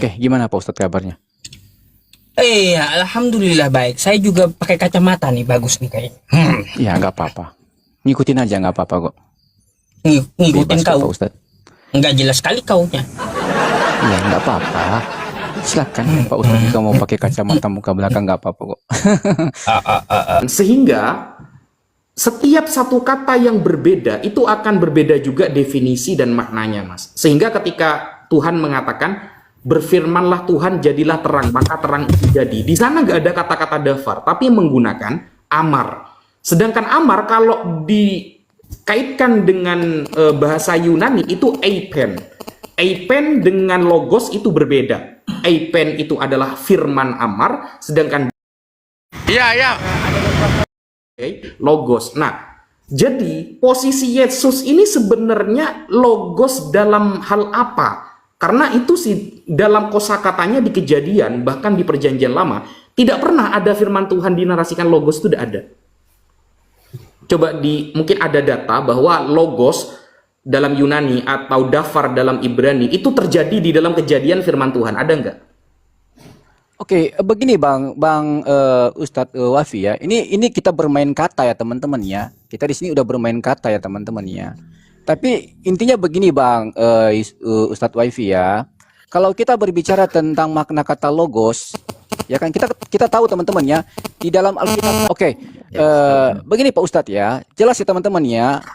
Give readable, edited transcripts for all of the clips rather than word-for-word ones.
Oke, gimana Pak Ustadz kabarnya? Alhamdulillah baik. Saya juga pakai kacamata nih, bagus nih kayaknya. Ya, nggak apa-apa. Ngikutin aja nggak apa-apa kok. Ngikutin Bebas kok kau. Pak Ustadz. Nggak jelas sekali kaunya. Ya, nggak apa-apa. Silakan Pak Ustadz jika mau pakai kacamata muka belakang nggak apa-apa kok. Sehingga setiap satu kata yang berbeda itu akan berbeda juga definisi dan maknanya, Mas. Sehingga ketika Tuhan mengatakan berfirmanlah Tuhan jadilah terang, maka terang itu jadi. Di sana nggak ada kata-kata dafar, tapi menggunakan amar. Sedangkan amar kalau dikaitkan dengan bahasa Yunani itu eipen. Eipen dengan logos itu berbeda. Eipen itu adalah firman amar, sedangkan logos. Nah, jadi posisi Yesus ini sebenarnya logos dalam hal apa? Karena itu sih dalam kosakatanya di Kejadian, bahkan di Perjanjian Lama, tidak pernah ada firman Tuhan dinarasikan logos, itu tidak ada. Coba mungkin ada data bahwa logos dalam Yunani atau dafar dalam Ibrani itu terjadi di dalam Kejadian firman Tuhan, ada nggak? Oke, begini Bang Ustadz Wafi ya. Ini kita bermain kata ya teman-teman ya. Kita di sini udah bermain kata ya teman-teman ya. Tapi intinya begini Bang Ustadz Wafi ya. Kalau kita berbicara tentang makna kata logos, ya kan kita tahu teman-teman ya di dalam Alkitab. Oke, begini Pak Ustadz ya. Jelas ya teman-teman ya.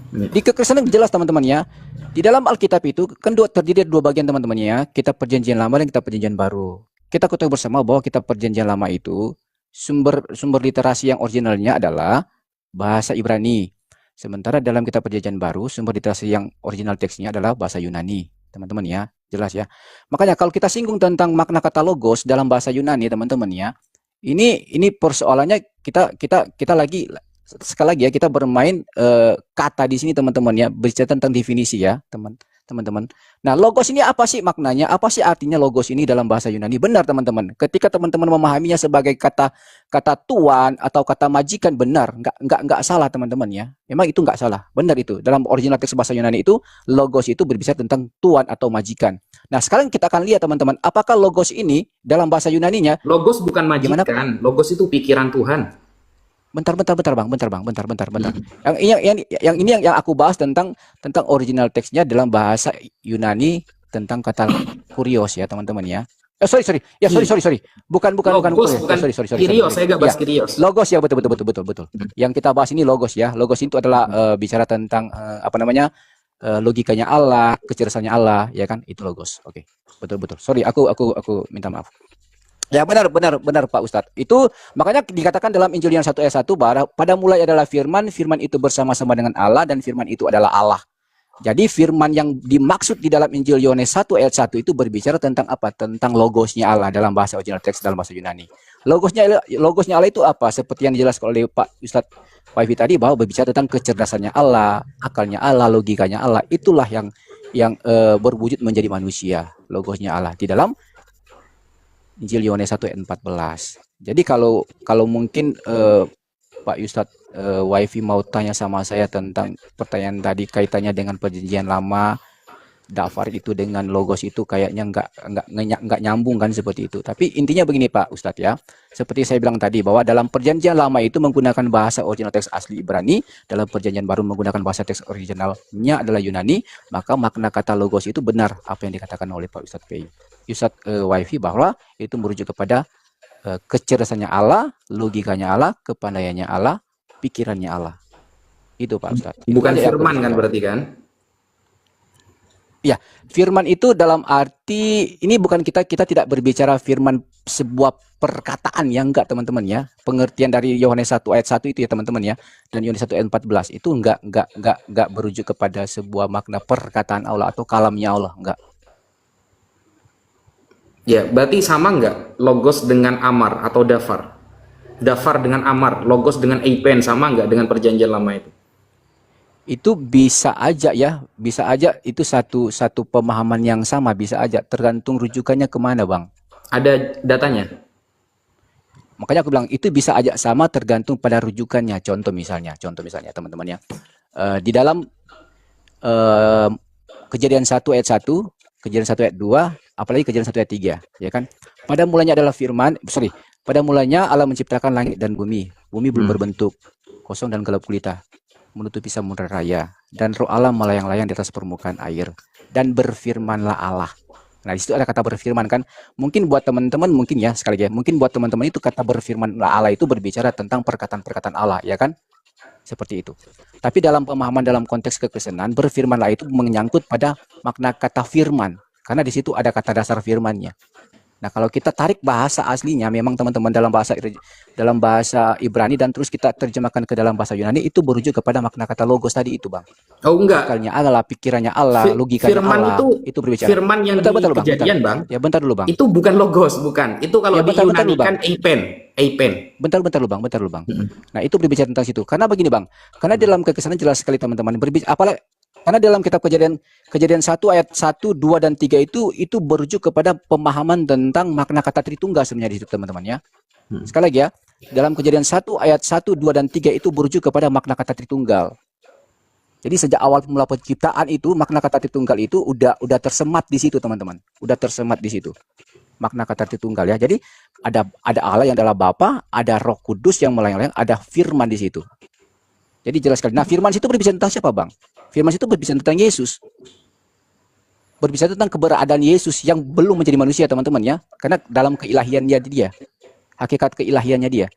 Di kekristenan jelas teman-teman ya. Di dalam Alkitab itu kan terdiri dari dua bagian teman-teman ya. Kita Perjanjian Lama dan kita Perjanjian Baru. Kita ketahui bersama bahwa kita Perjanjian Lama itu sumber literasi yang originalnya adalah bahasa Ibrani. Sementara dalam kitab Perjanjian Baru sumber literasi yang original teksnya adalah bahasa Yunani, teman-teman ya. Jelas ya. Makanya kalau kita singgung tentang makna kata logos dalam bahasa Yunani, teman-teman ya. Ini persoalannya kita lagi sekali lagi ya kita bermain kata di sini teman-teman ya, berbicara tentang definisi ya teman-teman. Nah, logos ini apa sih maknanya? Apa sih artinya logos ini dalam bahasa Yunani? Benar teman-teman. Ketika teman-teman memahaminya sebagai kata tuan atau kata majikan, benar, nggak salah teman-teman ya. Memang itu nggak salah, benar itu. Dalam original teks bahasa Yunani itu logos itu berbicara tentang tuan atau majikan. Nah, sekarang kita akan lihat teman-teman, apakah logos ini dalam bahasa Yunaninya? Logos bukan majikan, logos itu pikiran Tuhan. Bentar. Yang ini yang aku bahas tentang original teksnya dalam bahasa Yunani tentang kata kurios ya teman-teman ya. Sorry. Ya sorry. Bukan Logos, kurios. bukan Sorry. Kyrios, saya nggak bahas Ya, Kyrios. logos ya betul. Yang kita bahas ini logos ya. Logos itu adalah bicara tentang logikanya Allah, kecerdasannya Allah ya kan, itu logos. Oke. Betul. Sorry, aku minta maaf. Ya benar Pak Ustadz. Itu makanya dikatakan dalam Injil Yohanes 1 ayat 1 bahwa pada mulai adalah firman itu bersama-sama dengan Allah dan firman itu adalah Allah. Jadi firman yang dimaksud di dalam Injil Yohanes 1 ayat 1 itu berbicara tentang apa? Tentang logosnya Allah dalam bahasa original teks dalam bahasa Yunani. Logosnya Allah itu apa? Seperti yang dijelaskan oleh Pak Ustadz Wafi tadi bahwa berbicara tentang kecerdasannya Allah, akalnya Allah, logikanya Allah. Itulah yang berwujud menjadi manusia. Logosnya Allah di dalam Injil Yohanes 1 ayat 14. Jadi kalau mungkin Pak Ustadz Wafi mau tanya sama saya tentang pertanyaan tadi kaitannya dengan Perjanjian Lama, dafar itu dengan logos itu kayaknya nggak nyambung kan seperti itu. Tapi intinya begini Pak Ustadz ya, seperti saya bilang tadi bahwa dalam Perjanjian Lama itu menggunakan bahasa original teks asli Ibrani, dalam Perjanjian Baru menggunakan bahasa teks originalnya adalah Yunani, maka makna kata logos itu benar apa yang dikatakan oleh Pak Ustadz Wafi bahwa itu merujuk kepada kecerdasannya Allah, logikanya Allah, kepandaiannya Allah, pikirannya Allah. Itu Pak Ustadz. Bukan firman kan berarti kan? Ya, firman itu dalam arti ini bukan kita tidak berbicara firman sebuah perkataan yang enggak teman-teman ya. Pengertian dari Yohanes 1 ayat 1 itu ya teman-teman ya. Dan Yohanes 1 ayat 14 itu enggak berujuk kepada sebuah makna perkataan Allah atau kalamnya Allah, enggak. Ya, berarti sama nggak logos dengan amar atau dafar? Dafar dengan amar, logos dengan eipen sama nggak dengan Perjanjian Lama itu? Itu bisa aja ya, bisa aja itu satu pemahaman yang sama, bisa aja tergantung rujukannya kemana Bang. Ada datanya? Makanya aku bilang itu bisa aja sama tergantung pada rujukannya. Contoh misalnya teman-teman ya, di dalam Kejadian 1 ayat 1 Kejadian 1 ayat 2, apalagi Kejadian 1 ayat 3, ya kan? Pada mulanya adalah firman, pada mulanya Allah menciptakan langit dan bumi. Bumi belum berbentuk, kosong dan gelap gulita, menutupi samudra raya, dan roh Allah melayang-layang di atas permukaan air. Dan berfirmanlah Allah. Nah, di situ ada kata berfirman kan. Mungkin buat teman-teman, mungkin ya, sekali lagi, mungkin buat teman-teman itu kata berfirmanlah Allah itu berbicara tentang perkataan-perkataan Allah, ya kan? Seperti itu. Tapi dalam pemahaman dalam konteks kekristenan, berfirmanlah itu menyangkut pada makna kata firman. Karena di situ ada kata dasar firmannya. Nah, kalau kita tarik bahasa aslinya, memang teman-teman dalam bahasa Ibrani dan terus kita terjemahkan ke dalam bahasa Yunani, itu merujuk kepada makna kata logos tadi itu, Bang. Oh enggak. Akalnya Allah, pikirannya Allah, logikanya Firman Allah. Itu berbicara. Firman yang Bentar, di Bang, Kejadian, bentar. Bang. Ya, bentar dulu, Bang. Itu bukan logos, bukan. Itu kalau Ya, di bentar Yunani dulu, Bang. kan eipen. Bentar dulu, Bang. Nah, itu berbicara tentang situ. Karena begini, Bang. Karena dalam kekristenan jelas sekali, teman-teman. Apalagi karena dalam kitab Kejadian 1 ayat 1, 2 dan 3 itu berujuk kepada pemahaman tentang makna kata Tritunggal sebenarnya di situ, teman-teman ya. Sekali lagi ya. Dalam Kejadian 1 ayat 1, 2 dan 3 itu berujuk kepada makna kata Tritunggal. Jadi sejak awal mula penciptaan itu makna kata Tritunggal itu udah tersemat di situ, teman-teman. Udah tersemat di situ. Makna kata Tritunggal ya. Jadi ada Allah yang adalah Bapa, ada Roh Kudus yang melayang-layang, ada firman di situ. Jadi jelas sekali. Nah, firman itu berbicara tentang siapa, Bang? Firman itu berbicara tentang Yesus. Berbicara tentang keberadaan Yesus yang belum menjadi manusia, teman-teman ya. Karena dalam keilahiannya dia. Hakikat keilahiannya dia.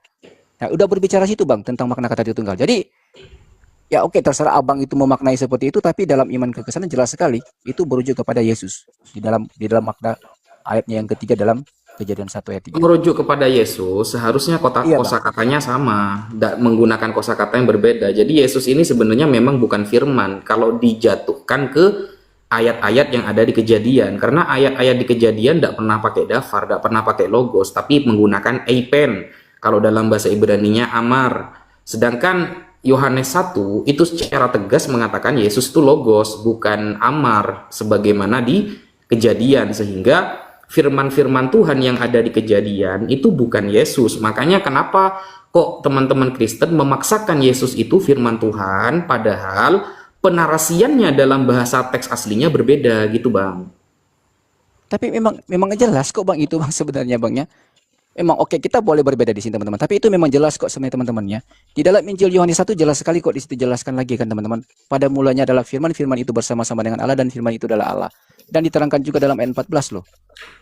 Nah, udah berbicara situ, Bang, tentang makna kata Tritunggal. Jadi ya oke, terserah Abang itu memaknai seperti itu, tapi dalam iman kekristenan jelas sekali itu berujuk kepada Yesus. Di dalam makna ayatnya yang ketiga dalam Kejadian 1 ayat 3. Merujuk kepada Yesus, seharusnya Iya, kosakatanya sama, menggunakan kosakata yang berbeda. Jadi Yesus ini sebenarnya memang bukan firman kalau dijatuhkan ke ayat-ayat yang ada di Kejadian. Karena ayat-ayat di Kejadian tidak pernah pakai dafar, tidak pernah pakai logos, tapi menggunakan eipen. Kalau dalam bahasa Ibraninya amar. Sedangkan Yohanes 1 itu secara tegas mengatakan Yesus itu logos, bukan amar sebagaimana di Kejadian, sehingga firman-firman Tuhan yang ada di Kejadian itu bukan Yesus. Makanya kenapa kok teman-teman Kristen memaksakan Yesus itu firman Tuhan, padahal penarasiannya dalam bahasa teks aslinya berbeda gitu, Bang. Tapi memang jelas kok, Bang, itu, Bang, sebenarnya, Bang ya. Memang oke, kita boleh berbeda di sini, teman-teman. Tapi itu memang jelas kok sebenarnya, teman-teman ya. Di dalam Injil Yohanes 1 jelas sekali kok, di situ jelaskan lagi kan, teman-teman. Pada mulanya adalah firman, firman itu bersama-sama dengan Allah, dan firman itu adalah Allah. Dan diterangkan juga dalam ayat 14 loh.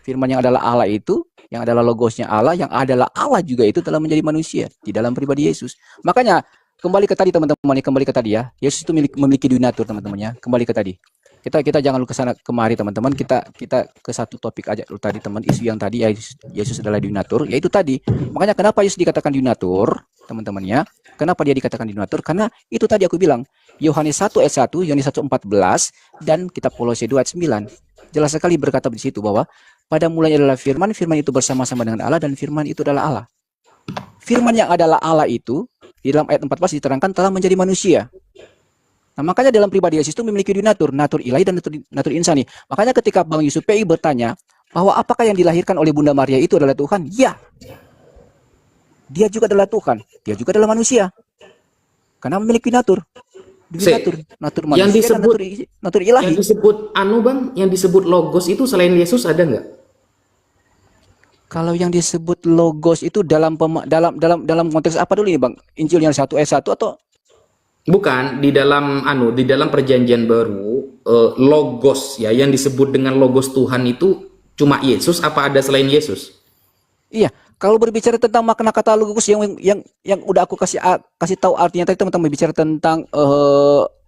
Firman yang adalah Allah itu, yang adalah logosnya Allah, yang adalah Allah juga itu telah menjadi manusia di dalam pribadi Yesus. Makanya kembali ke tadi, teman-teman, kembali ke tadi ya. Yesus itu memiliki dunatur, teman-teman ya. Kembali ke tadi. Kita jangan lupa kesana kemari, teman-teman. Kita ke satu topik aja dulu tadi, teman. Isu yang tadi ya, Yesus adalah dunatur, yaitu tadi. Makanya kenapa Yesus dikatakan dunatur, teman-teman ya? Kenapa dia dikatakan dunatur? Karena itu tadi aku bilang, Yohanes 1 ayat 1, Yohanes 1:14, dan kitab Kolose 2 ayat 9. Jelas sekali berkata di situ bahwa pada mulanya adalah firman, firman itu bersama-sama dengan Allah, dan firman itu adalah Allah. Firman yang adalah Allah itu di dalam ayat 14 diterangkan telah menjadi manusia. Nah, makanya dalam pribadi Yesus itu memiliki natur ilahi dan natur insani. Makanya ketika Bang Yusuf PI bertanya bahwa apakah yang dilahirkan oleh Bunda Maria itu adalah Tuhan? Ya. Dia juga adalah Tuhan. Dia juga adalah manusia. Karena memiliki natur manusia yang disebut, dan natur ilahi. Yang disebut Bang, yang disebut logos itu selain Yesus ada nggak? Kalau yang disebut logos itu dalam konteks apa dulu nih, Bang? Injil yang 1 ayat 1 atau bukan, di dalam perjanjian baru, logos ya, yang disebut dengan logos Tuhan itu cuma Yesus apa ada selain Yesus? Iya, kalau berbicara tentang makna kata logos yang udah aku kasih tahu artinya tadi, teman-teman, bicara tentang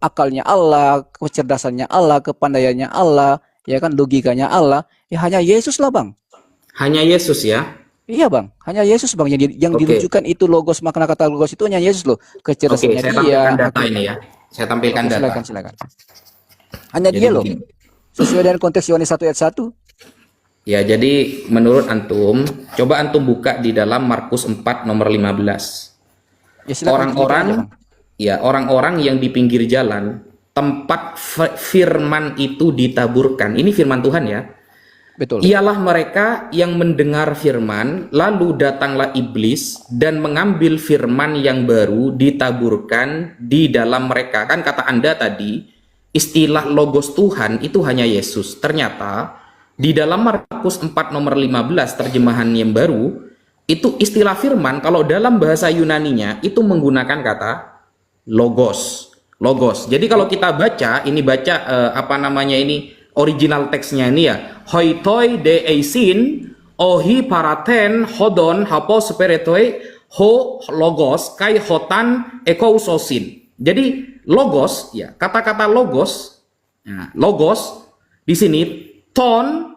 akalnya Allah, kecerdasannya Allah, kepandaiannya Allah, ya kan, logikanya Allah, ya hanya Yesus lah, Bang. Hanya Yesus ya? Iya, Bang, hanya Yesus, Bang, yang dirujukan itu logos, makna kata logos itu hanya Yesus loh. Kecerdasannya saya dia. Tampilkan data ini ya. Saya tampilkan data. Silakan. Hanya jadi dia loh. Sesuai dengan konteks Yohanes 1 ayat 1. Ya, jadi menurut antum, coba antum buka di dalam Markus 4 nomor 15. Ya, orang-orang yang di pinggir jalan, tempat firman itu ditaburkan. Ini firman Tuhan ya. Betul. Ialah mereka yang mendengar firman, lalu datanglah iblis dan mengambil firman yang baru ditaburkan di dalam mereka. Kan kata Anda tadi, istilah logos Tuhan itu hanya Yesus. Ternyata Di dalam Markus 4 nomor 15 terjemahan yang baru, itu istilah firman kalau dalam bahasa Yunaninya itu menggunakan kata logos. Logos. Jadi kalau kita baca, ini baca original teksnya ini ya. Hoitoi de eisin ohi paraten hodon hapo spiritoi ho logos kai hotan ekousosin. Jadi logos ya, kata-kata logos. Nah, logos di sini ton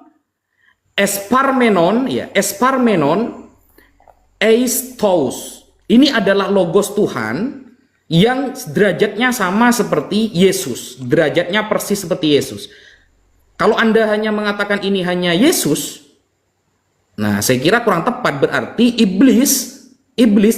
esparmenon ya, esparmenon eistos. Ini adalah logos Tuhan yang derajatnya sama seperti Yesus, derajatnya persis seperti Yesus. Kalau Anda hanya mengatakan ini hanya Yesus, nah saya kira kurang tepat. Berarti iblis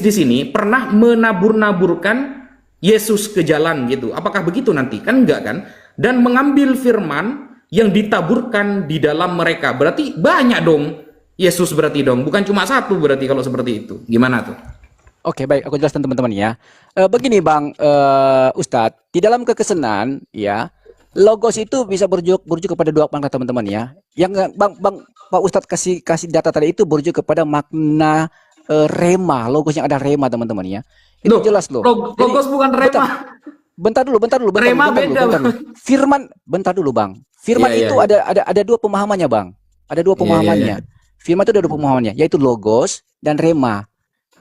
di sini pernah menabur-naburkan Yesus ke jalan gitu. Apakah begitu nanti? Kan enggak kan? Dan mengambil firman yang ditaburkan di dalam mereka. Berarti banyak dong Yesus berarti dong. Bukan cuma satu berarti kalau seperti itu. Gimana tuh? Oke, baik, aku jelaskan teman-teman ya. Begini Bang Ustadz, di dalam kekesenan ya, logos itu bisa berujuk kepada dua makna teman-teman ya. Yang Bang Pak Ustadz kasih data tadi itu berujuk kepada makna rema, logos yang ada rema teman-teman ya. Itu jelas loh. Logos bukan rema. Bentar dulu. Rema beda. Firman, bentar dulu Bang. Firman itu ada dua pemahamannya Bang. Ada dua pemahamannya. Firman itu ada dua pemahamannya, yaitu logos dan rema.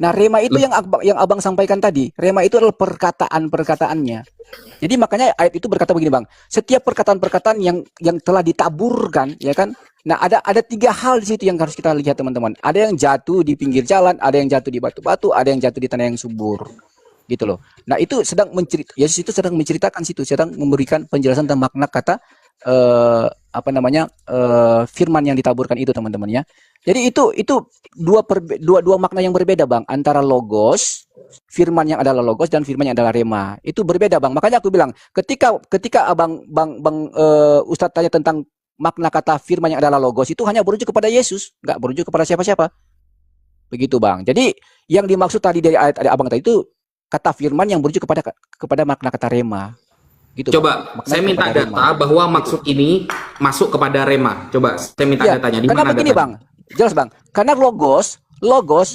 Nah, rema itu yang Abang sampaikan tadi. Rema itu adalah perkataannya. Jadi makanya ayat itu berkata begini, Bang. Setiap perkataan-perkataan yang telah ditaburkan, ya kan? Nah, ada tiga hal di situ yang harus kita lihat, teman-teman. Ada yang jatuh di pinggir jalan, ada yang jatuh di batu-batu, ada yang jatuh di tanah yang subur. Gitu loh. Nah, itu Yesus itu sedang menceritakan situ, sedang memberikan penjelasan tentang makna kata firman yang ditaburkan itu, teman-teman ya. Jadi itu dua makna yang berbeda, Bang, antara logos, firman yang adalah logos, dan firman yang adalah rema. Itu berbeda, Bang. Makanya aku bilang, ketika Ustadz tanya tentang makna kata firman yang adalah logos, itu hanya berujuk kepada Yesus, nggak berujuk kepada siapa-siapa. Begitu, Bang. Jadi yang dimaksud tadi dari ayat Abang tadi itu kata firman yang berujuk kepada makna kata rema. Gitu, coba Bang. Saya minta data rema, bahwa maksud ini masuk kepada rema. Coba saya minta datanya. Di karena mana begini, datanya? Bang. Jelas, Bang. Karena logos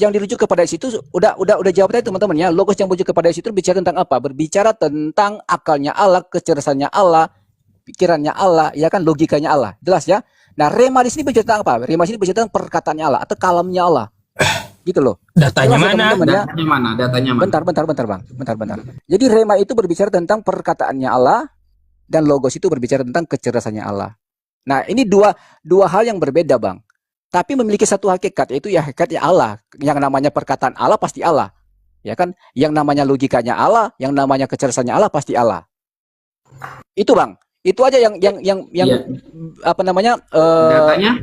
yang dirujuk kepada situ udah jawab tadi, teman-teman ya. Logos yang berujuk kepada situ berbicara tentang apa? Berbicara tentang akalnya Allah, kecerdasannya Allah, pikirannya Allah, ya kan, logikanya Allah. Jelas ya. Nah, rema di sini berbicara tentang apa? Rema di sini berbicara tentang perkataannya Allah atau kalamnya Allah. Gitu loh. Datanya jelas, mana? Ya, Datanya mana? Bentar, Bang. Bentar. Jadi rema itu berbicara tentang perkataannya Allah dan logos itu berbicara tentang kecerdasannya Allah. Nah, ini dua hal yang berbeda, Bang. Tapi memiliki satu hakikat, yaitu ya hakikatnya Allah. Yang namanya perkataan Allah pasti Allah. Ya kan? Yang namanya logikanya Allah, yang namanya kecerdasannya Allah pasti Allah. Itu, Bang. Itu aja yang datanya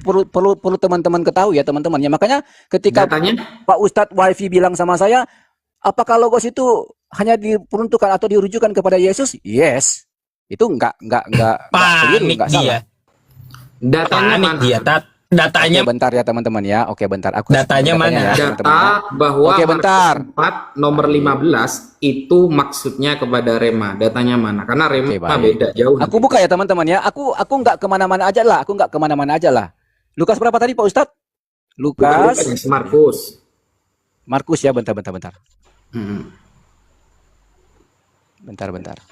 perlu teman-teman ketahui ya, teman-teman. Ya, makanya ketika datanya Pak Ustadz Wifi bilang sama saya, apakah logos itu hanya diperuntukkan atau dirujukan kepada Yesus? Yes. Itu enggak keliru, enggak salah. Datanya mana? Datanya Oke, bentar ya teman-teman ya. Oke, bentar. Datanya mana? Ya, data bahwa Oke, bentar. 4 nomor 15 itu maksudnya kepada rema. Datanya mana? Karena rema beda jauh. Aku buka ya teman-teman ya. Aku nggak kemana-mana aja lah. Lukas berapa tadi Pak Ustadz? Lukas. Markus ya. Bentar. Bentar.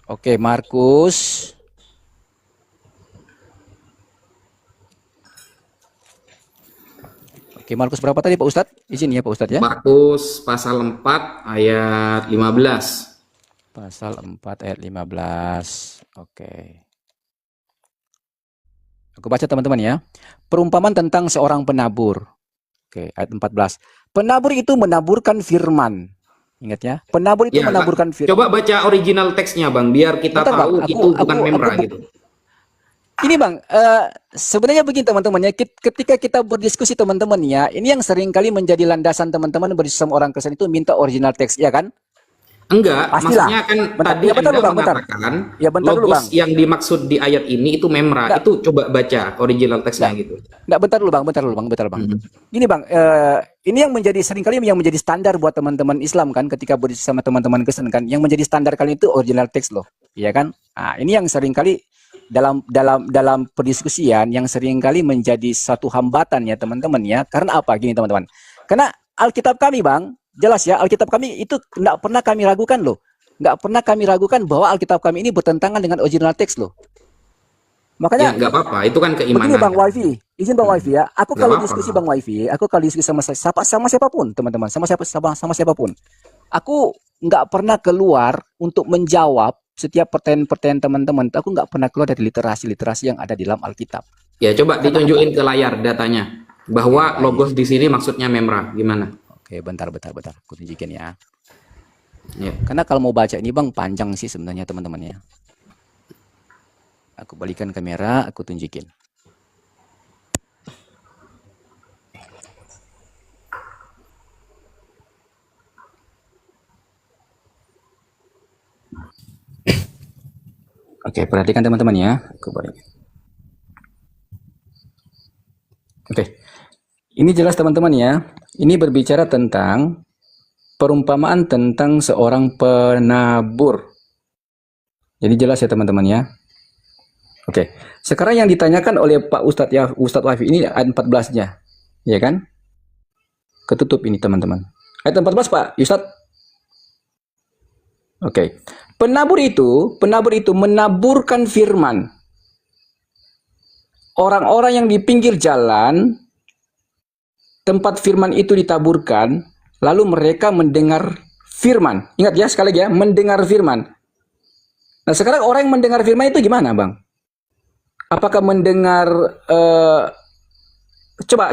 Oke, Markus. Oke, Markus berapa tadi Pak Ustadz? Izin ya Pak Ustadz ya. Markus pasal 4 ayat 15. Pasal 4 ayat 15. Oke. Aku baca teman-teman ya. Perumpamaan tentang seorang penabur. Oke, ayat 14. Penabur itu menaburkan firman. Ingat ya, penabur itu menaburkan firman. Coba baca original teksnya, Bang, biar kita tahu Bang, itu bukan memra gitu. Ini, Bang, sebenarnya begini teman-teman ya, ketika kita berdiskusi teman-teman ya, ini yang sering kali menjadi landasan teman-teman berdiskusi sama orang Kristen itu minta original teks, ya kan? Enggak, Pastilah. maksudnya kan Bentar, tadi ya bentar Anda dulu, Bang, bentar. mengatakan Ya bentar dulu, logos Bang. yang dimaksud di ayat ini itu memra. Enggak, Itu coba baca original teksnya enggak. gitu. Enggak, bentar dulu, Bang, bentar dulu, Bang, bentar, Bang. Mhm. Gini, Bang, ini yang menjadi seringkali yang menjadi standar buat teman-teman Islam kan ketika berdiskusi sama teman-teman Kristen kan, yang menjadi standar kali itu original teks loh, ya kan? Nah, ini yang seringkali dalam perdiskusian yang seringkali menjadi satu hambatan ya teman-teman ya. Karena apa? Gini teman-teman. Karena Alkitab kami, Bang, jelas ya, Alkitab kami itu enggak pernah kami ragukan loh. Enggak pernah kami ragukan bahwa Alkitab kami ini bertentangan dengan original teks loh. Ya Makanya nggak apa-apa, itu kan begini keimanan. Bang Wifi, izin Bang Wifi ya. Aku Nggak kalau apa-apa. diskusi Bang Wifi, aku kalau diskusi sama siapapun, teman-teman, sama siapapun, aku nggak pernah keluar untuk menjawab setiap pertanyaan-pertanyaan teman-teman. Aku nggak pernah keluar dari literasi-literasi yang ada di dalam Alkitab. Ya coba Karena apa? ditunjukin ke layar datanya Oke, bahwa baik. logos di sini maksudnya memra. Gimana? Oke, bentar. Aku tunjukin ya. Ya. Karena kalau mau baca ini Bang panjang sih sebenarnya teman-teman ya. Aku balikan kamera, aku tunjukin. Oke, perhatikan teman-teman ya. Aku balikin. Oke. Ini jelas teman-teman ya. Ini berbicara tentang perumpamaan tentang seorang penabur. Jadi jelas ya teman-teman ya. Oke. Sekarang yang ditanyakan oleh Pak Ustadz ya, Ustadz Wafi ini ayat 14-nya. Ya kan? Ketutup ini teman-teman. Ayat 14 Pak Ustadz. Oke. Penabur itu menaburkan firman. Orang-orang yang di pinggir jalan tempat firman itu ditaburkan, lalu mereka mendengar firman. Ingat ya, sekali lagi ya, mendengar firman. Nah, sekarang orang yang mendengar firman itu gimana, Bang? Apakah mendengar coba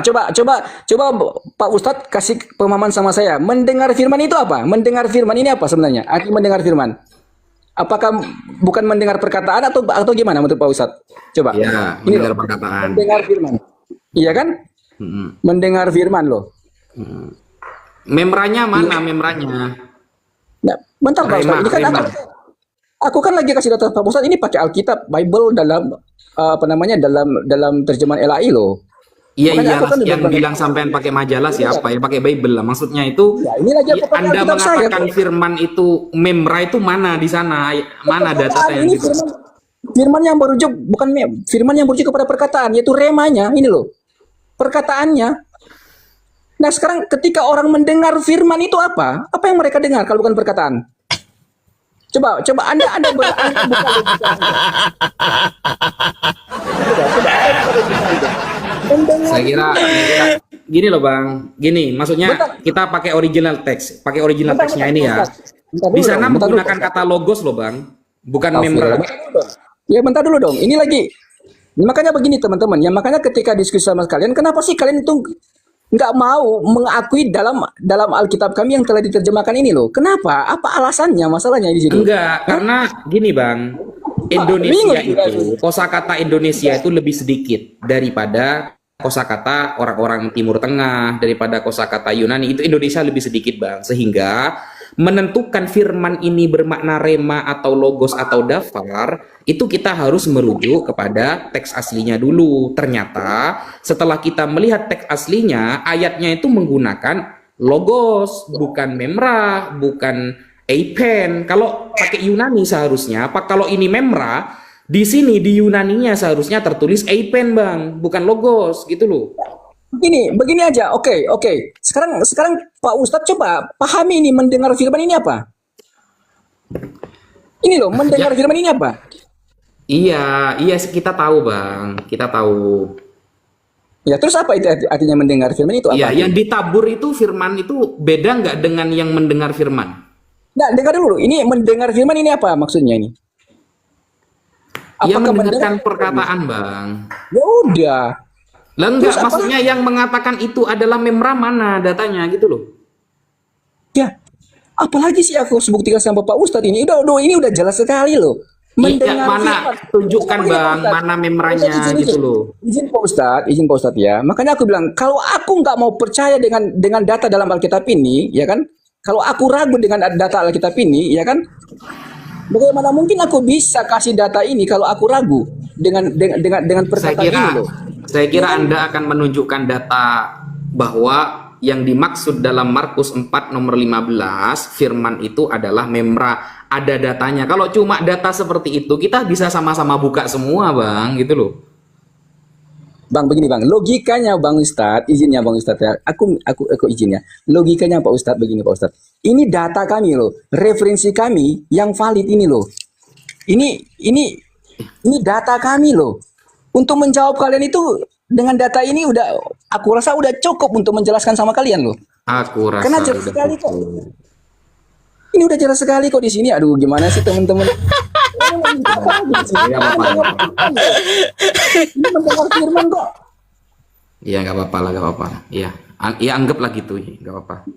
Pak Ustadz kasih pemahaman sama saya. Mendengar firman itu apa? Mendengar firman ini apa sebenarnya? Arti mendengar firman. Apakah bukan mendengar perkataan atau gimana menurut Pak Ustadz? Coba. Ya, Ini mendengar loh, perkataan. mendengar firman. Iya kan? Mm-mm. Mendengar firman loh. Memranya mana memranya? Nah, bentar Pak Ustadz, ini kan Rema. aku kan lagi kasih data Pak Ustadz ini pakai Alkitab, Bible dalam apa namanya dalam terjemahan LAI loh. Iya Makanya aku iyalah, kan yang bilang sampean pakai majalah siapa? Ya pakai Bible lah. Maksudnya itu ya, ini lagi aku pakai Anda Alkitab saya. mengatakan firman itu memra itu mana di sana? Mana data yang Ini gitu? firman yang merujuk firman yang merujuk kepada perkataan yaitu remanya ini loh. Perkataannya. Nah, sekarang ketika orang mendengar firman itu apa? Apa yang mereka dengar kalau bukan perkataan? Coba Anda buka logika Anda. Saya kira gini loh Bang. Gini, maksudnya kita pakai original teks, pakai original teksnya ini ya. Di sana menggunakan kata logos loh Bang, bukan memra. Ya bentar dulu dong. Ini lagi. Makanya begini teman-teman. Ya makanya ketika diskusi sama kalian, kenapa sih kalian itu nggak mau mengakui dalam Alkitab kami yang telah diterjemahkan ini loh? Kenapa? Apa alasannya? Masalahnya di situ? Enggak, karena gini Bang. Indonesia itu, kosakata Indonesia itu lebih sedikit daripada kosakata orang-orang Timur Tengah, daripada kosakata Yunani. Itu Indonesia lebih sedikit Bang, sehingga menentukan firman ini bermakna rema atau logos atau dafar, itu kita harus merujuk kepada teks aslinya dulu. Ternyata setelah kita melihat teks aslinya, ayatnya itu menggunakan logos, bukan memra, bukan eipen. Kalau pakai Yunani seharusnya, kalau ini memra, di sini di Yunaninya seharusnya tertulis eipen Bang, bukan logos gitu loh. Begini aja. Oke. Sekarang Pak Ustadz coba pahami ini mendengar firman ini apa? Ini loh, mendengar firman ini apa? Iya kita tahu Bang, kita tahu. Ya terus apa itu artinya mendengar firman itu apa? Iya, yang ditabur itu firman itu beda nggak dengan yang mendengar firman? Nah, dengar dulu. Ini mendengar firman ini apa maksudnya ini? Ia Apakah mendengarkan perkataan Bang. Ya udah. Lah enggak, Terus apa? maksudnya yang mengatakan itu adalah memra mana datanya gitu loh. Ya, apalagi sih aku harus buktikan sama Pak Ustadz ini. Ini udah jelas sekali loh. Iya, mana? Tunjukkan Bang, mana memranya gitu loh. Izin Pak Ustadz ya. Makanya aku bilang, kalau aku nggak mau percaya dengan data dalam Alkitab ini, ya kan? Kalau aku ragu dengan data Alkitab ini, ya kan? Bagaimana mungkin aku bisa kasih data ini kalau aku ragu dengan perkataan ini loh. Saya kira Anda akan menunjukkan data bahwa yang dimaksud dalam Markus 4 nomor 15 firman itu adalah memra, ada datanya. Kalau cuma data seperti itu kita bisa sama-sama buka semua, Bang, gitu loh. Bang, begini Bang, logikanya Bang Ustadz, izinnya Bang Ustadz ya, aku izinnya. Logikanya Pak Ustadz begini Pak Ustadz. Ini data kami loh, referensi kami yang valid ini loh. Ini data kami loh. Untuk menjawab kalian itu dengan data ini udah, aku rasa udah cukup untuk menjelaskan sama kalian loh. Aku rasa Karena jelas udah sekali kok. cukup. Ini udah jelas sekali kok di sini. Aduh, gimana sih teman-teman? Ya, apa-apa. Ini mendengar firman kok. Iya, nggak apa-apa lah, nggak apa-apa. Iya, ya anggaplah gitu, nggak apa-apa.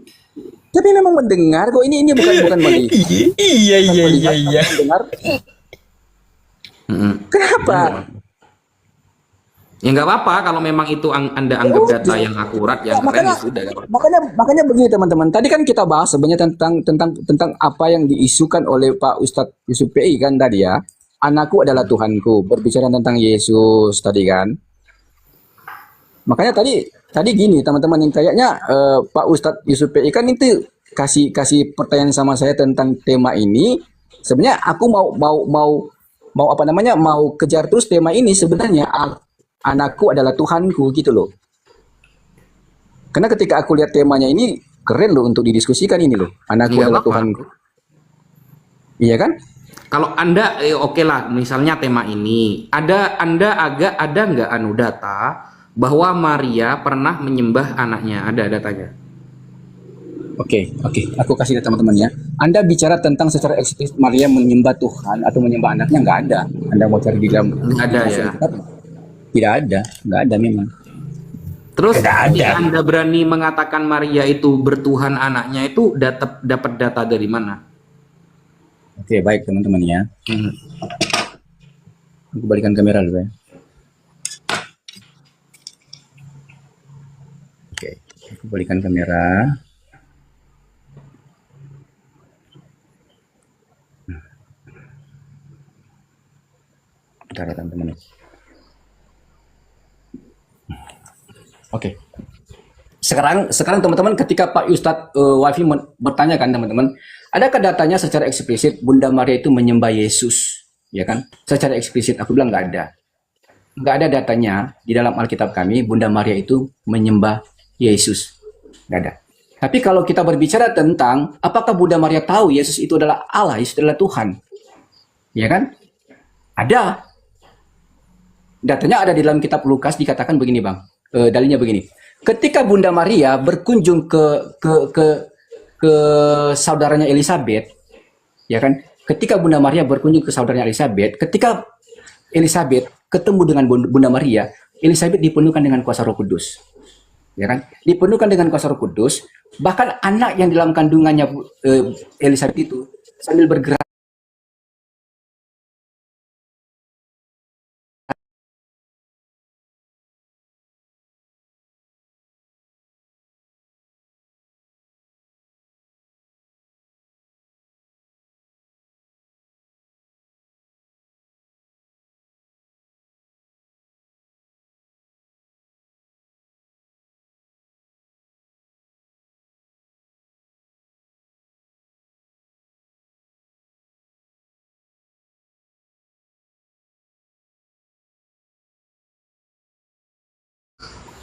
Tapi memang mendengar kok. Ini bukan melihat. Iya. Mendengar. Kenapa? Ya nggak apa-apa kalau memang itu Anda anggap data yang akurat, yang keren, ya sudah. nggak apa-apa. Makanya begini teman-teman. Tadi kan kita bahas sebenarnya tentang apa yang diisukan oleh Pak Ustadz Yusuf PI kan tadi ya. Anakku adalah Tuhanku. Berbicara tentang Yesus tadi kan. Makanya tadi gini teman-teman, yang kayaknya Pak Ustadz Yusuf PI kan itu kasih pertanyaan sama saya tentang tema ini. Sebenarnya aku mau apa namanya, mau kejar terus tema ini sebenarnya. Anakku adalah Tuhanku gitu loh. Karena ketika aku lihat temanya ini keren loh untuk didiskusikan ini loh. Anakku Nggak adalah apa-apa. Tuhanku. Iya kan? Kalau Anda oke lah, misalnya tema ini, ada nggak data bahwa Maria pernah menyembah anaknya? Ada datanya? Oke. Aku kasih lihat teman-teman ya. Anda bicara tentang secara eksplisit Maria menyembah Tuhan atau menyembah anaknya, nggak ada. Anda mau cari di dalam Nggak ada ya. Tidak ada memang. Terus Nggak ada. Anda berani mengatakan Maria itu bertuhan anaknya, itu dapat data dari mana? Oke, baik teman-teman ya. Aku balikan kamera dulu ya. Oke, aku balikan kamera. Bentar ya teman-teman. Oke. Sekarang teman-teman, ketika Pak Ustadz Wafi bertanya kan teman-teman, adakah datanya secara eksplisit Bunda Maria itu menyembah Yesus, ya kan? Secara eksplisit aku bilang nggak ada datanya di dalam Alkitab kami Bunda Maria itu menyembah Yesus, nggak ada. Tapi kalau kita berbicara tentang apakah Bunda Maria tahu Yesus itu adalah Allah, Yesus adalah Tuhan, ya kan? Ada. Datanya ada di dalam kitab Lukas, dikatakan begini bang. Dalilnya begini. Ketika Bunda Maria berkunjung ke saudaranya Elizabeth, ya kan? Ketika Bunda Maria berkunjung ke saudaranya Elizabeth, ketika Elizabeth ketemu dengan Bunda Maria, Elizabeth dipenuhkan dengan kuasa Roh Kudus, ya kan? Dipenuhkan dengan kuasa Roh Kudus. Bahkan anak yang di dalam kandungannya Elizabeth itu sambil bergerak.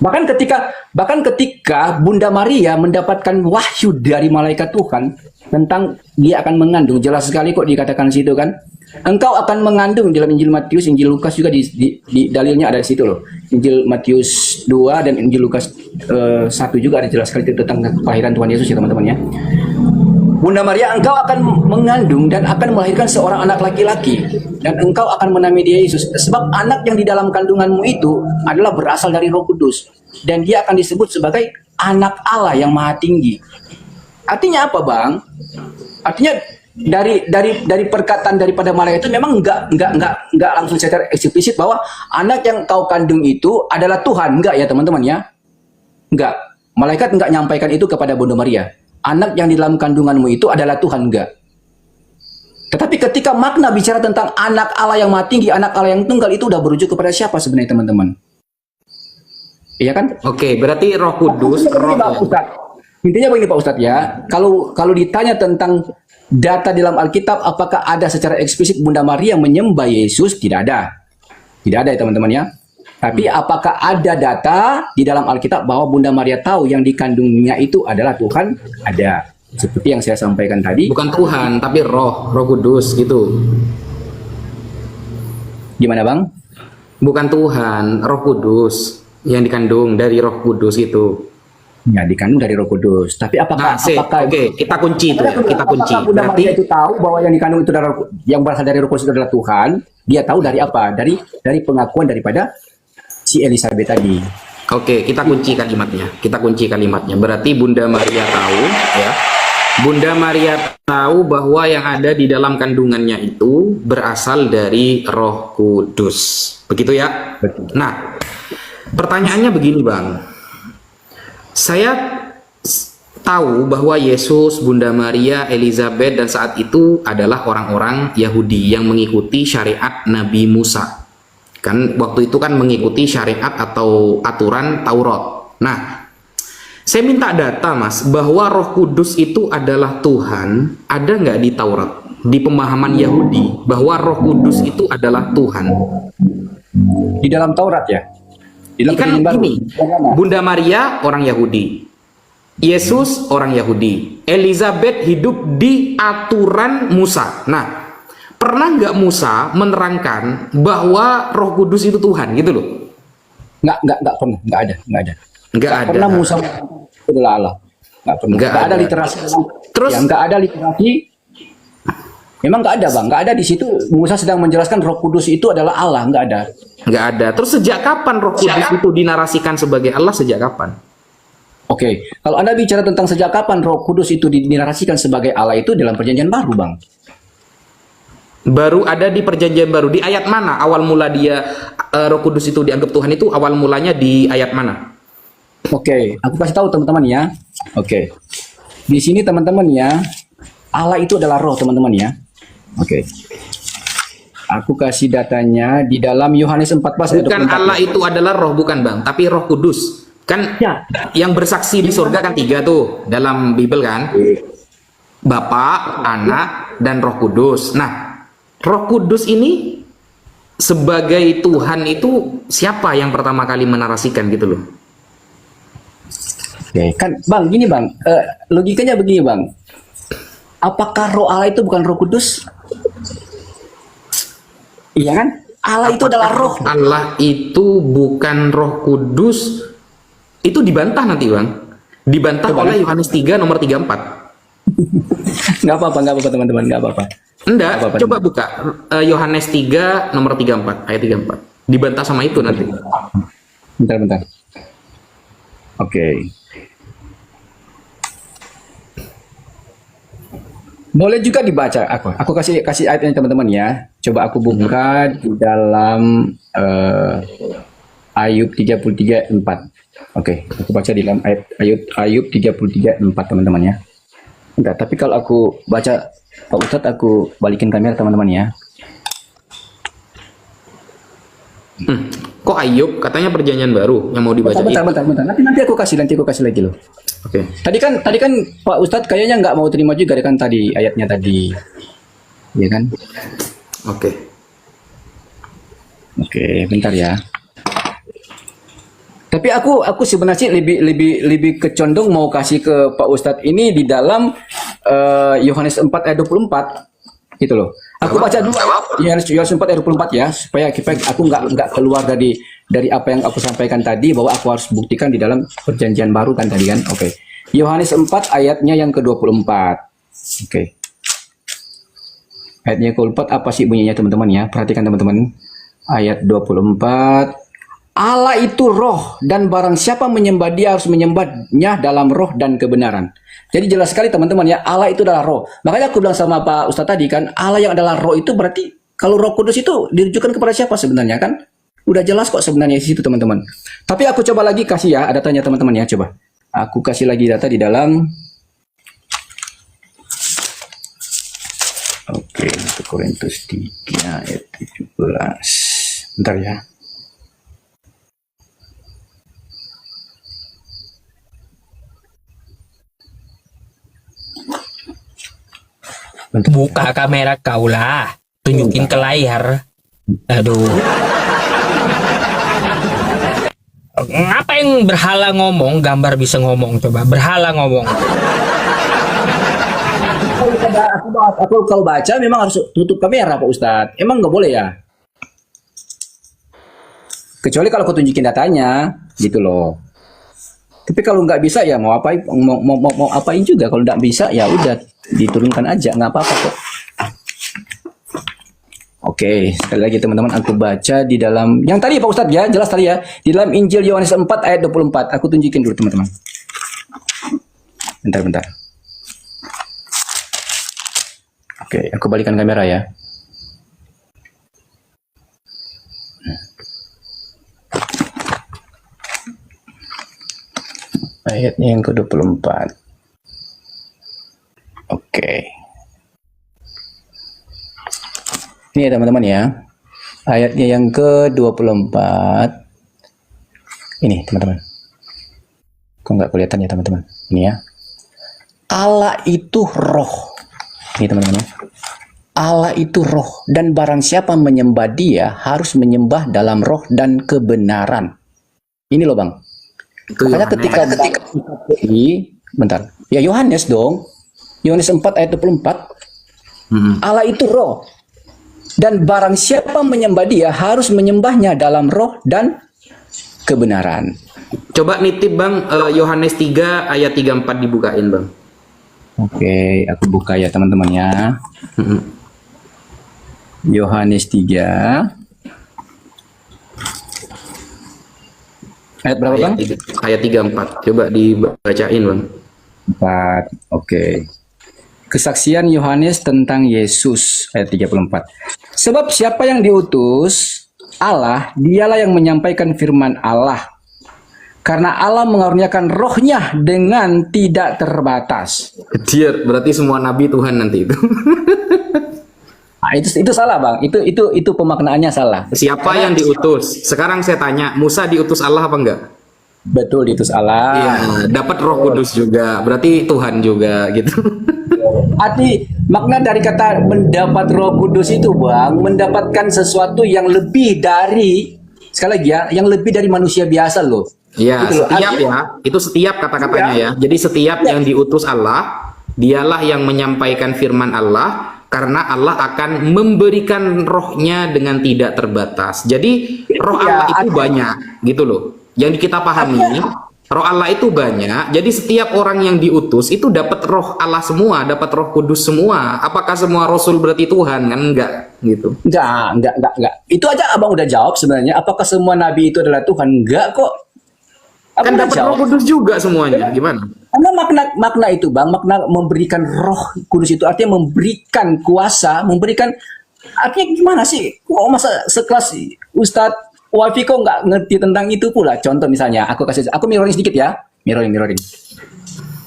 Bahkan ketika Bunda Maria mendapatkan wahyu dari malaikat Tuhan tentang dia akan mengandung, jelas sekali kok dikatakan di situ kan. Engkau akan mengandung, dalam Injil Matius, Injil Lukas juga di dalilnya ada di situ loh. Injil Matius 2 dan Injil Lukas 1 juga ada jelas sekali tentang kelahiran Tuhan Yesus ya teman-teman ya. Bunda Maria, engkau akan mengandung dan akan melahirkan seorang anak laki-laki, dan engkau akan menamai dia Yesus, sebab anak yang di dalam kandunganmu itu adalah berasal dari Roh Kudus, dan dia akan disebut sebagai anak Allah yang Maha Tinggi. Artinya apa, Bang? Artinya dari perkataan daripada malaikat itu memang enggak langsung secara eksplisit bahwa anak yang kau kandung itu adalah Tuhan, enggak ya teman-teman ya? Enggak. Malaikat enggak nyampaikan itu kepada Bunda Maria. anak yang di dalam kandunganmu itu adalah Tuhan, enggak. Tetapi ketika makna bicara tentang anak Allah yang maha tinggi, anak Allah yang tunggal, itu udah merujuk kepada siapa sebenarnya teman-teman? Iya kan? Oke, berarti Roh Kudus, roh Intinya begini Pak Ustadz ya, kalau ditanya tentang data dalam Alkitab, apakah ada secara eksplisit Bunda Maria menyembah Yesus? Tidak ada. Tidak ada ya teman-teman ya. Tapi apakah ada data di dalam Alkitab bahwa Bunda Maria tahu yang dikandungnya itu adalah Tuhan? Ada. Seperti yang saya sampaikan tadi. bukan Tuhan, tapi Roh Kudus gitu. Gimana Bang? Bukan Tuhan, Roh Kudus yang dikandung dari Roh Kudus itu. Ya, dikandung dari Roh Kudus. Tapi apakah Oke, kita kunci itu ya, kita kunci. Apakah Bunda Berarti Maria itu tahu bahwa yang dikandung itu adalah yang berasal dari Roh Kudus itu adalah Tuhan? Dia tahu dari apa? Dari pengakuan daripada si Elizabeth tadi. oke, kita kunci kalimatnya. Kita kunci kalimatnya. Berarti Bunda Maria tahu ya. Bunda Maria tahu bahwa yang ada di dalam kandungannya itu berasal dari Roh Kudus. Begitu ya? Betul. Nah, pertanyaannya begini, Bang. Saya tahu bahwa Yesus, Bunda Maria, Elizabeth dan saat itu adalah orang-orang Yahudi yang mengikuti syariat Nabi Musa. Kan waktu itu kan mengikuti syariat atau aturan Taurat. Nah, saya minta data Mas, bahwa Roh Kudus itu adalah Tuhan, ada nggak di Taurat? Di pemahaman Yahudi, bahwa Roh Kudus itu adalah Tuhan. Di dalam Taurat ya? Di dalam Kan Perjanjian Baru. gini, Bunda Maria orang Yahudi, Yesus orang Yahudi, Elizabeth hidup di aturan Musa. Nah, pernah nggak Musa menerangkan bahwa Roh Kudus itu Tuhan gitu loh? Nggak pernah, nggak ada. Nggak ada. Pernah Musa itu adalah Allah. Nggak pernah. Nggak Nggak ada ada. literasi. Terus? Ya, nggak ada literasi. Memang nggak ada Bang, nggak ada di situ. Musa sedang menjelaskan Roh Kudus itu adalah Allah, nggak ada. Nggak ada. Terus sejak kapan Roh Kudus itu dinarasikan sebagai Allah? Sejak kapan? Oke, kalau Anda bicara tentang sejak kapan Roh Kudus itu dinarasikan sebagai Allah itu dalam Perjanjian Baru, Bang. Baru ada di Perjanjian Baru. Di ayat mana awal mula dia Roh Kudus itu dianggap Tuhan itu awal mulanya di ayat mana? Oke, aku kasih tahu teman-teman ya. Oke. Di sini teman-teman ya, Allah itu adalah roh, teman-teman ya. Oke. Aku kasih datanya di dalam Yohanes 14 ayat Bukan 24. Allah itu adalah roh, bukan Bang, tapi Roh Kudus. Kan Ya. yang bersaksi di surga kan 3 tuh dalam Bible kan? Bapa, Anak, dan Roh Kudus. Nah, Roh Kudus ini sebagai Tuhan itu siapa yang pertama kali menarasikan gitu loh? Oke, kan Bang, gini Bang, logikanya begini Bang. Apakah roh Allah itu bukan Roh Kudus? Iya kan? Allah itu adalah roh. Allah itu bukan Roh Kudus. Itu dibantah nanti Bang. Dibantah oleh Yohanes 3 nomor 34. Nggak apa-apa teman-teman, nggak apa-apa. Enggak, Apa-apa, coba buka Yohanes 3 nomor 34, ayat 34. Dibantah sama itu nanti. Bentar. Oke. Boleh juga dibaca aku kasih ayatnya teman-teman ya. Coba aku buka di dalam Ayub 33:4. Oke, aku baca di dalam Ayub 33:4 teman-teman ya. Enggak, tapi kalau aku baca Pak Ustadz, aku balikin kamera teman-teman ya. Kok Ayub katanya Perjanjian Baru yang mau dibaca? Bentar. Nanti aku kasih lagi loh. Oke. Tadi kan Pak Ustadz kayaknya nggak mau terima juga kan tadi ayatnya tadi, ya kan? Oke. Oke, bentar ya. Tapi aku sebenarnya lebih kecondong mau kasih ke Pak Ustadz ini di dalam Yohanes 4 ayat 24 gitu loh. Aku baca dulu Yohanes 4 ayat 24 ya, supaya aku nggak keluar dari apa yang aku sampaikan tadi, bahwa aku harus buktikan di dalam Perjanjian Baru kan tadi kan. Oke. Yohanes 4 ayatnya yang ke-24. Oke. Ayatnya ke-24 apa sih bunyinya teman-teman ya? Perhatikan teman-teman. Ayat 24. Allah itu roh, dan barang siapa menyembah dia harus menyembahnya dalam roh dan kebenaran. Jadi jelas sekali teman-teman ya, Allah itu adalah roh. Makanya aku bilang sama Pak Ustadz tadi kan, Allah yang adalah roh itu berarti kalau Roh Kudus itu ditujukan kepada siapa sebenarnya kan? Udah jelas kok sebenarnya di situ teman-teman. Tapi aku coba lagi kasih ya, datanya teman-teman ya, coba. Aku kasih lagi data di dalam Oke, 1 Korintus 3 ayat 17. Bentar ya. Buka kamera kau lah. Tunjukin ke layar. Aduh. Ngapain berhala ngomong, gambar bisa ngomong? Coba berhala ngomong. Aku kalau baca memang harus tutup kamera Pak Ustadz. Emang nggak boleh ya? Kecuali kalau aku tunjukin datanya, gitu loh. Tapi kalau nggak bisa ya mau apain, mau apain juga. Kalau nggak bisa ya udah diturunkan aja, nggak apa-apa kok. Oke, sekali lagi teman-teman aku baca di dalam yang tadi Pak Ustadz ya, jelas tadi ya. Di dalam Injil Yohanes 4 ayat 24. Aku tunjukin dulu teman-teman. Bentar. Oke, aku balikan kamera ya. Ayatnya yang ke-24. Oke. Ini ya teman-teman ya. Ayatnya yang ke-24. Ini teman-teman. Kok nggak kelihatan ya teman-teman? Ini ya. Allah itu roh. Ini teman-teman ya. Allah itu roh, dan barang siapa menyembah dia harus menyembah dalam roh dan kebenaran. Ini loh Bang. Makanya ketika bentar. Ya Yohanes dong. Yohanes 4 ayat 24. Allah itu roh. Dan barang siapa menyembah dia harus menyembahnya dalam roh dan kebenaran. Coba nitip Bang, Yohanes 3 ayat 34 dibukain Bang. Oke, aku buka ya teman-teman ya. Yohanes 3 ayat berapa Bang? Ayat 34. Coba dibacain Bang. 4. Oke. Kesaksian Yohanes tentang Yesus ayat 34. Sebab siapa yang diutus Allah, dialah yang menyampaikan firman Allah. Karena Allah mengaruniakan rohnya dengan tidak terbatas. Dia berarti semua nabi Tuhan nanti itu. Nah, itu salah Bang. Itu pemaknaannya salah. Siapa yang diutus? Sekarang saya tanya, Musa diutus Allah apa enggak? Betul, diutus Allah. Iya, dapat Roh Kudus juga. Berarti Tuhan juga gitu. Arti makna dari kata mendapat Roh Kudus itu Bang, mendapatkan sesuatu yang lebih dari, sekali lagi ya, yang lebih dari manusia biasa loh. Iya, Gitu loh. setiap Artinya- ya. Itu setiap kata-katanya ya. Jadi setiap yang diutus Allah, dialah yang menyampaikan firman Allah, karena Allah akan memberikan rohnya dengan tidak terbatas. Jadi roh Allah itu banyak, gitu loh. Yang kita pahami, roh Allah itu banyak. Jadi setiap orang yang diutus itu dapat roh Allah semua, dapat Roh Kudus semua. Apakah semua rasul berarti Tuhan? Kan enggak, gitu. Enggak. Itu aja Abang udah jawab sebenarnya. Apakah semua nabi itu adalah Tuhan? Enggak kok. Kan Abang udah dapat jawab. Roh Kudus juga semuanya. Gimana? Karena makna itu Bang, makna memberikan Roh Kudus itu artinya memberikan kuasa, memberikan artinya gimana sih? Kok masa sekelas Ustadz Wafi kok nggak ngerti tentang itu pula? Contoh misalnya, aku mirroring sedikit ya, mirroring.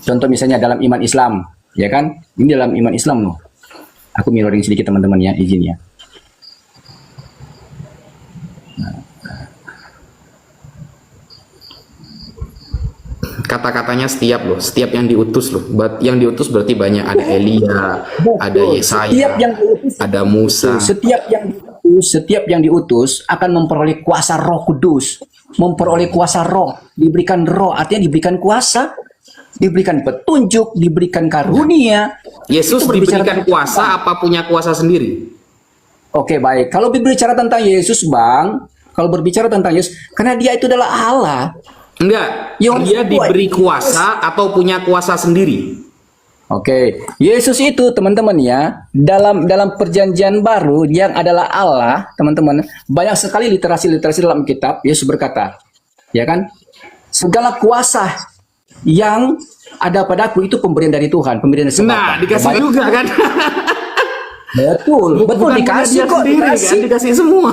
Contoh misalnya dalam iman Islam, ya kan? Ini dalam iman Islam loh. Aku mirroring sedikit teman-teman ya, izin ya. Kata-katanya setiap loh, setiap yang diutus loh. Yang diutus berarti banyak. Ada Elia, ada Setiap Yesaya, yang diutus, ada Musa. setiap yang diutus akan memperoleh kuasa Roh Kudus, memperoleh kuasa Roh, diberikan Roh, artinya diberikan kuasa, diberikan petunjuk, diberikan karunia. Yesus Itu berbicara diberikan tentang- kuasa apa punya kuasa sendiri? Oke, baik. Kalau berbicara tentang Yesus, Bang, kalau berbicara tentang Yesus, karena dia itu adalah Allah. Enggak, Yohanes dia 2, diberi kuasa atau punya kuasa sendiri. Oke, Yesus itu teman-teman ya, dalam perjanjian baru yang adalah Allah, teman-teman, banyak sekali literasi dalam kitab. Yesus berkata, ya kan, segala kuasa yang ada padaku itu pemberian dari Tuhan, pemberian dari Bapa. Nah, dikasih Banyak- juga kan? Betul Bukan punya dikasih dia kok, sendiri, dikasih. kan? Dikasih semua.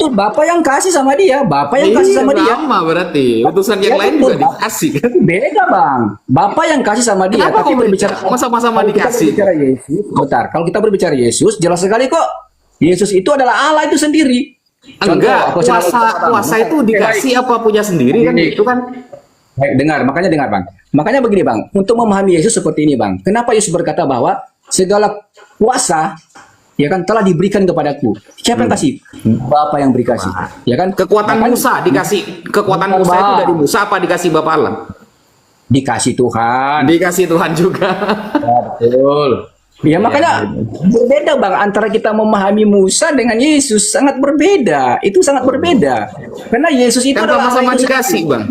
betul. Bapak yang kasih sama dia, Bapak yang kasih sama dia. Sama berarti. Utusan yang Ya, lain betul, juga Bang. dikasih kan? Beda bang, Bapak yang kasih sama dia. Kenapa Tapi kok berbicara sama-sama kalau kita dikasih? berbicara Yesus, bentar. Kalau kita berbicara Yesus, jelas sekali kok. Yesus itu adalah Allah itu sendiri. Enggak, Contoh, aku kuasa itu dikasih apa punya sendiri kan? Ini. Itu kan Baik, dengar, dengar bang. Makanya begini bang, untuk memahami Yesus seperti ini bang. Kenapa Yesus berkata bahwa segala kuasa ya kan telah diberikan kepadaku. Siapa yang kasih? Bapa yang beri kasih. Ya kan? kekuatan Makanya- Musa dikasih. Kekuatan Benar, Musa itu Bang. dari Musa apa dikasih Bapak Allah? Dikasih Tuhan. Dikasih Tuhan juga. Ya, betul. Ya makanya berbeda bang antara kita memahami Musa dengan Yesus sangat berbeda. Itu sangat berbeda. Karena Yesus itu Kan adalah sama-sama Allah itu dikasih, sendiri. Bang.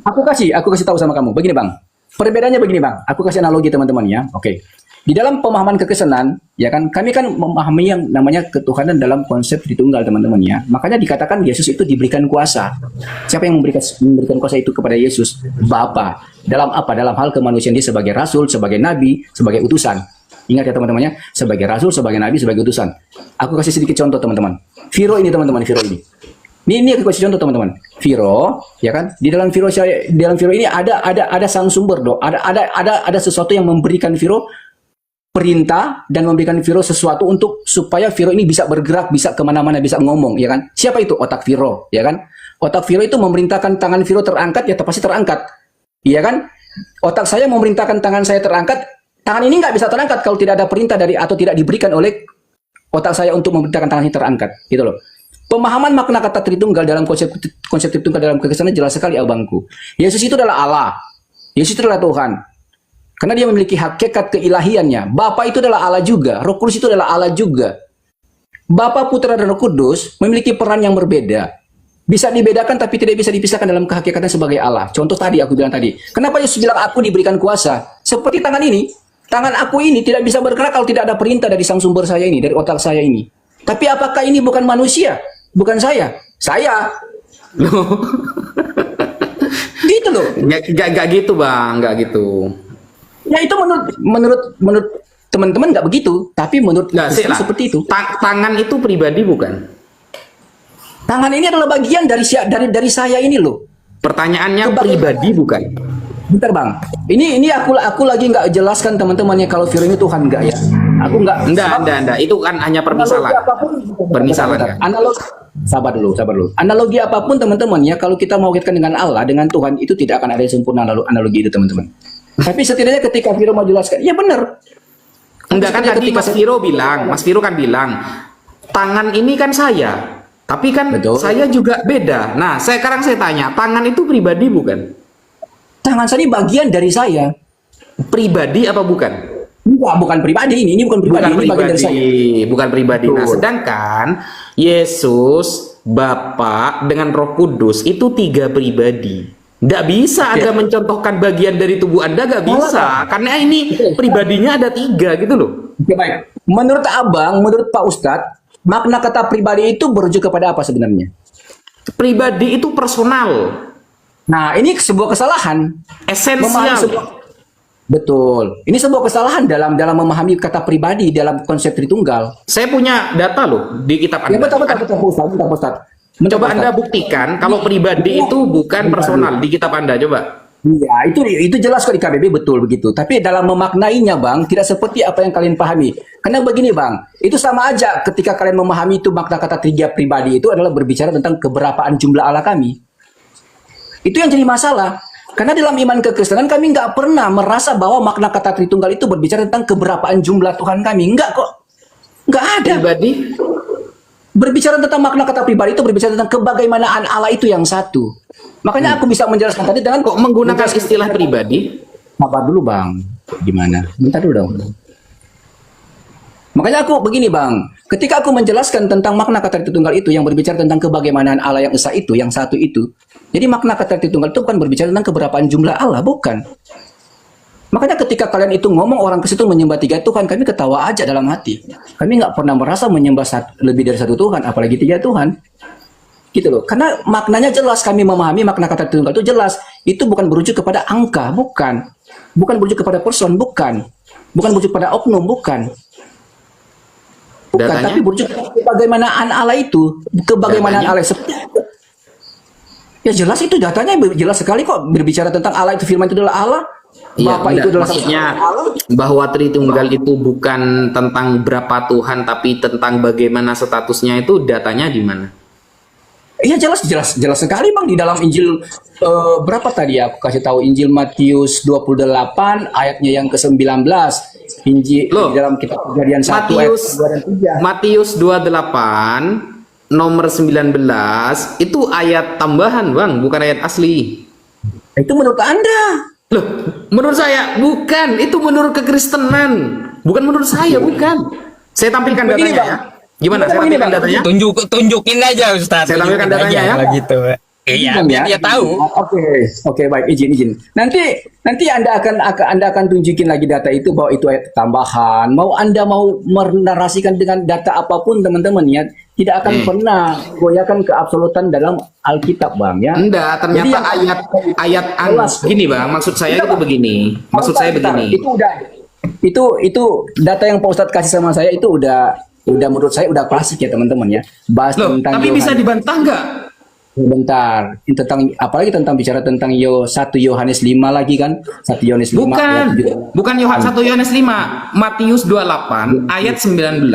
Aku kasih tahu sama kamu. Begini bang, perbedaannya begini bang. Aku kasih analogi teman-teman ya. Oke. Di dalam pemahaman kekristenan, ya kan, kami kan memahami yang namanya ketuhanan dalam konsep Tritunggal teman-teman ya. Makanya dikatakan Yesus itu diberikan kuasa. Siapa yang memberikan kuasa itu kepada Yesus? Bapa. Dalam apa? Dalam hal kemanusiaan dia sebagai rasul, sebagai nabi, sebagai utusan. Ingat ya teman-temannya, sebagai rasul, sebagai nabi, sebagai utusan. Aku kasih sedikit contoh teman-teman. Viro ini teman-teman, Viro ini. Ini aku kasih contoh teman-teman. Viro, ya kan? Di dalam Viro ini ada sang sumber doa. Ada sesuatu yang memberikan Viro perintah dan memberikan Viro sesuatu untuk supaya Viro ini bisa bergerak, bisa kemana-mana, bisa ngomong, ya kan? Siapa itu? Otak Viro, ya kan? Otak Viro itu memerintahkan tangan Viro terangkat, ya pasti terangkat, ya kan? Otak saya memerintahkan tangan saya terangkat, tangan ini nggak bisa terangkat kalau tidak ada perintah dari atau tidak diberikan oleh otak saya untuk memerintahkan tangan ini terangkat, gitu loh. Pemahaman makna kata Tritunggal dalam konsep Tritunggal dalam kekristenan jelas sekali abangku. Yesus itu adalah Allah, Yesus itu adalah Tuhan. Karena dia memiliki hakikat keilahiannya. Bapa itu adalah Allah juga. Roh Kudus itu adalah Allah juga. Bapa, Putra, dan Roh Kudus memiliki peran yang berbeda. Bisa dibedakan tapi tidak bisa dipisahkan dalam kehakikatan sebagai Allah. Contoh tadi aku bilang tadi. Kenapa Yesus bilang aku diberikan kuasa? Seperti tangan ini. Tangan aku ini tidak bisa bergerak kalau tidak ada perintah dari sang sumber saya ini, dari otak saya ini. Tapi apakah ini bukan manusia? Bukan saya. Saya. Loh, Gitu loh. nggak gitu, Bang, nggak gitu. Ya itu menurut teman-teman nggak begitu, tapi menurut Nggak sih Kristen lah. seperti itu. Tangan itu pribadi bukan? Tangan ini adalah bagian dari saya ini loh. Pertanyaannya Kebagi- pribadi bukan? Bentar bang, ini aku lagi nggak jelaskan teman-temannya kalau Viro ini Tuhan nggak ya? Aku nggak. Enggak. Itu kan hanya permisalan. Permisalan, ya? Analog. Sabar dulu. Analogi apapun teman-teman ya, kalau kita mau kaitkan dengan Allah, dengan Tuhan itu tidak akan ada yang sempurna analogi itu teman-teman. Tapi setidaknya ketika Viro mau jelaskan, ya benar. Enggak kan tadi Ketika Mas Viro kan bilang, tangan ini kan saya. Tapi kan Betul. saya juga beda. Nah, sekarang saya tanya, tangan itu pribadi bukan? tangan saya ini bagian dari saya. Pribadi apa bukan? Enggak, bukan pribadi ini bukan pribadi, ini bagian dari saya. Bukan pribadi. Nah, Betul. sedangkan Yesus, Bapa dengan Roh Kudus itu 3 pribadi. Nggak bisa Anda mencontohkan bagian dari tubuh Anda, nggak bisa. Karena ini pribadinya ada 3 gitu loh. Oke, baik. Menurut Abang, menurut Pak Ustadz, makna kata pribadi itu merujuk kepada apa sebenarnya? Pribadi itu personal, Nah, ini sebuah kesalahan. Memahami esensial. sebuah- Betul. Ini sebuah kesalahan dalam memahami kata pribadi dalam konsep Tritunggal. Saya punya data loh di kitab Ya, Anda. betul, Pak Ustadz. Coba Anda buktikan kalau pribadi itu bukan personal di kitab Anda, coba. Iya, itu jelas kok di KBB betul begitu. Tapi dalam memaknainya, Bang, tidak seperti apa yang kalian pahami. Karena begini, Bang, itu sama aja ketika kalian memahami itu makna kata 3 pribadi itu adalah berbicara tentang keberapaan jumlah Allah kami. Itu yang jadi masalah. Karena dalam iman kekristenan kami nggak pernah merasa bahwa makna kata Tritunggal itu berbicara tentang keberapaan jumlah Tuhan kami. Enggak kok. Nggak ada. Pribadi Berbicara tentang makna kata pribadi itu berbicara tentang kebagaimanaan Allah itu yang satu. Makanya aku bisa menjelaskan tadi dengan kok menggunakan istilah pribadi? Sabar dulu bang, gimana? Bentar dulu dong. Makanya aku begini bang, ketika aku menjelaskan tentang makna kata Tritunggal itu yang berbicara tentang kebagaimanaan Allah yang esa itu, yang satu itu. Jadi makna kata Tritunggal itu bukan berbicara tentang keberapaan jumlah Allah, bukan. Makanya ketika kalian itu ngomong orang ke situ menyembah 3 Tuhan, kami ketawa aja dalam hati. Kami nggak pernah merasa menyembah lebih dari 1 Tuhan, apalagi 3 Tuhan. Gitu loh. Karena maknanya jelas, kami memahami makna kata Tritunggal itu jelas. Itu bukan berujuk kepada angka, bukan. Bukan berujuk kepada person, bukan. Bukan berujuk kepada oknum, bukan. Bukan, Datanya? tapi merujuk kebagaimanaan Allah itu, kebagaimanaan Datanya? Allah ya jelas itu datanya jelas sekali kok berbicara tentang Allah itu firman itu adalah Allah. Iya, Bapa itu enggak. adalah Maksudnya Allah. bahwa Tritunggal itu bukan tentang berapa Tuhan, tapi tentang bagaimana statusnya, itu datanya di mana? Iya jelas sekali Bang di dalam Injil berapa tadi aku kasih tahu Injil Matius 28 ayatnya yang ke-19. Injil Loh, di dalam kitab Kejadian 1 ayat Matius 2 dan 3. Matius 28 nomor 19 itu ayat tambahan, Bang, bukan ayat asli. Itu menurut Anda. Loh, menurut saya bukan, itu menurut kekristenan. Bukan menurut saya, bukan. Saya tampilkan Begini, datanya Bang. ya. Gimana? Saya Begini, tampilkan Bang. datanya. Tunjukin aja Ustaz. Saya tampilkan Tunjukin datanya aja ya. kalau gitu. Iya, Bang, biar dia tahu. Oke, baik, izin. Nanti Anda akan tunjukin lagi data itu bahwa itu ayat tambahan. Anda mau menarasikan dengan data apapun teman-teman ya, tidak akan pernah goyahkan keabsolutan dalam Alkitab, Bang ya. Enggak, ternyata Jadi ayat gini, Bang. Maksud saya itu begini. Maksud saya Bentar, begini. itu data yang Pak Ustadz kasih sama saya itu udah menurut saya udah klasik ya teman-teman ya. Bahas Loh, tentang tapi bisa Yohanes. dibantah nggak? Bentar, apalagi tentang bicara tentang 1 Yohanes 5 lagi kan? 1 Yohanes 5 Bukan. ayat 7. Bukan 1 Yohanes 5. Matius 28 ayat 19.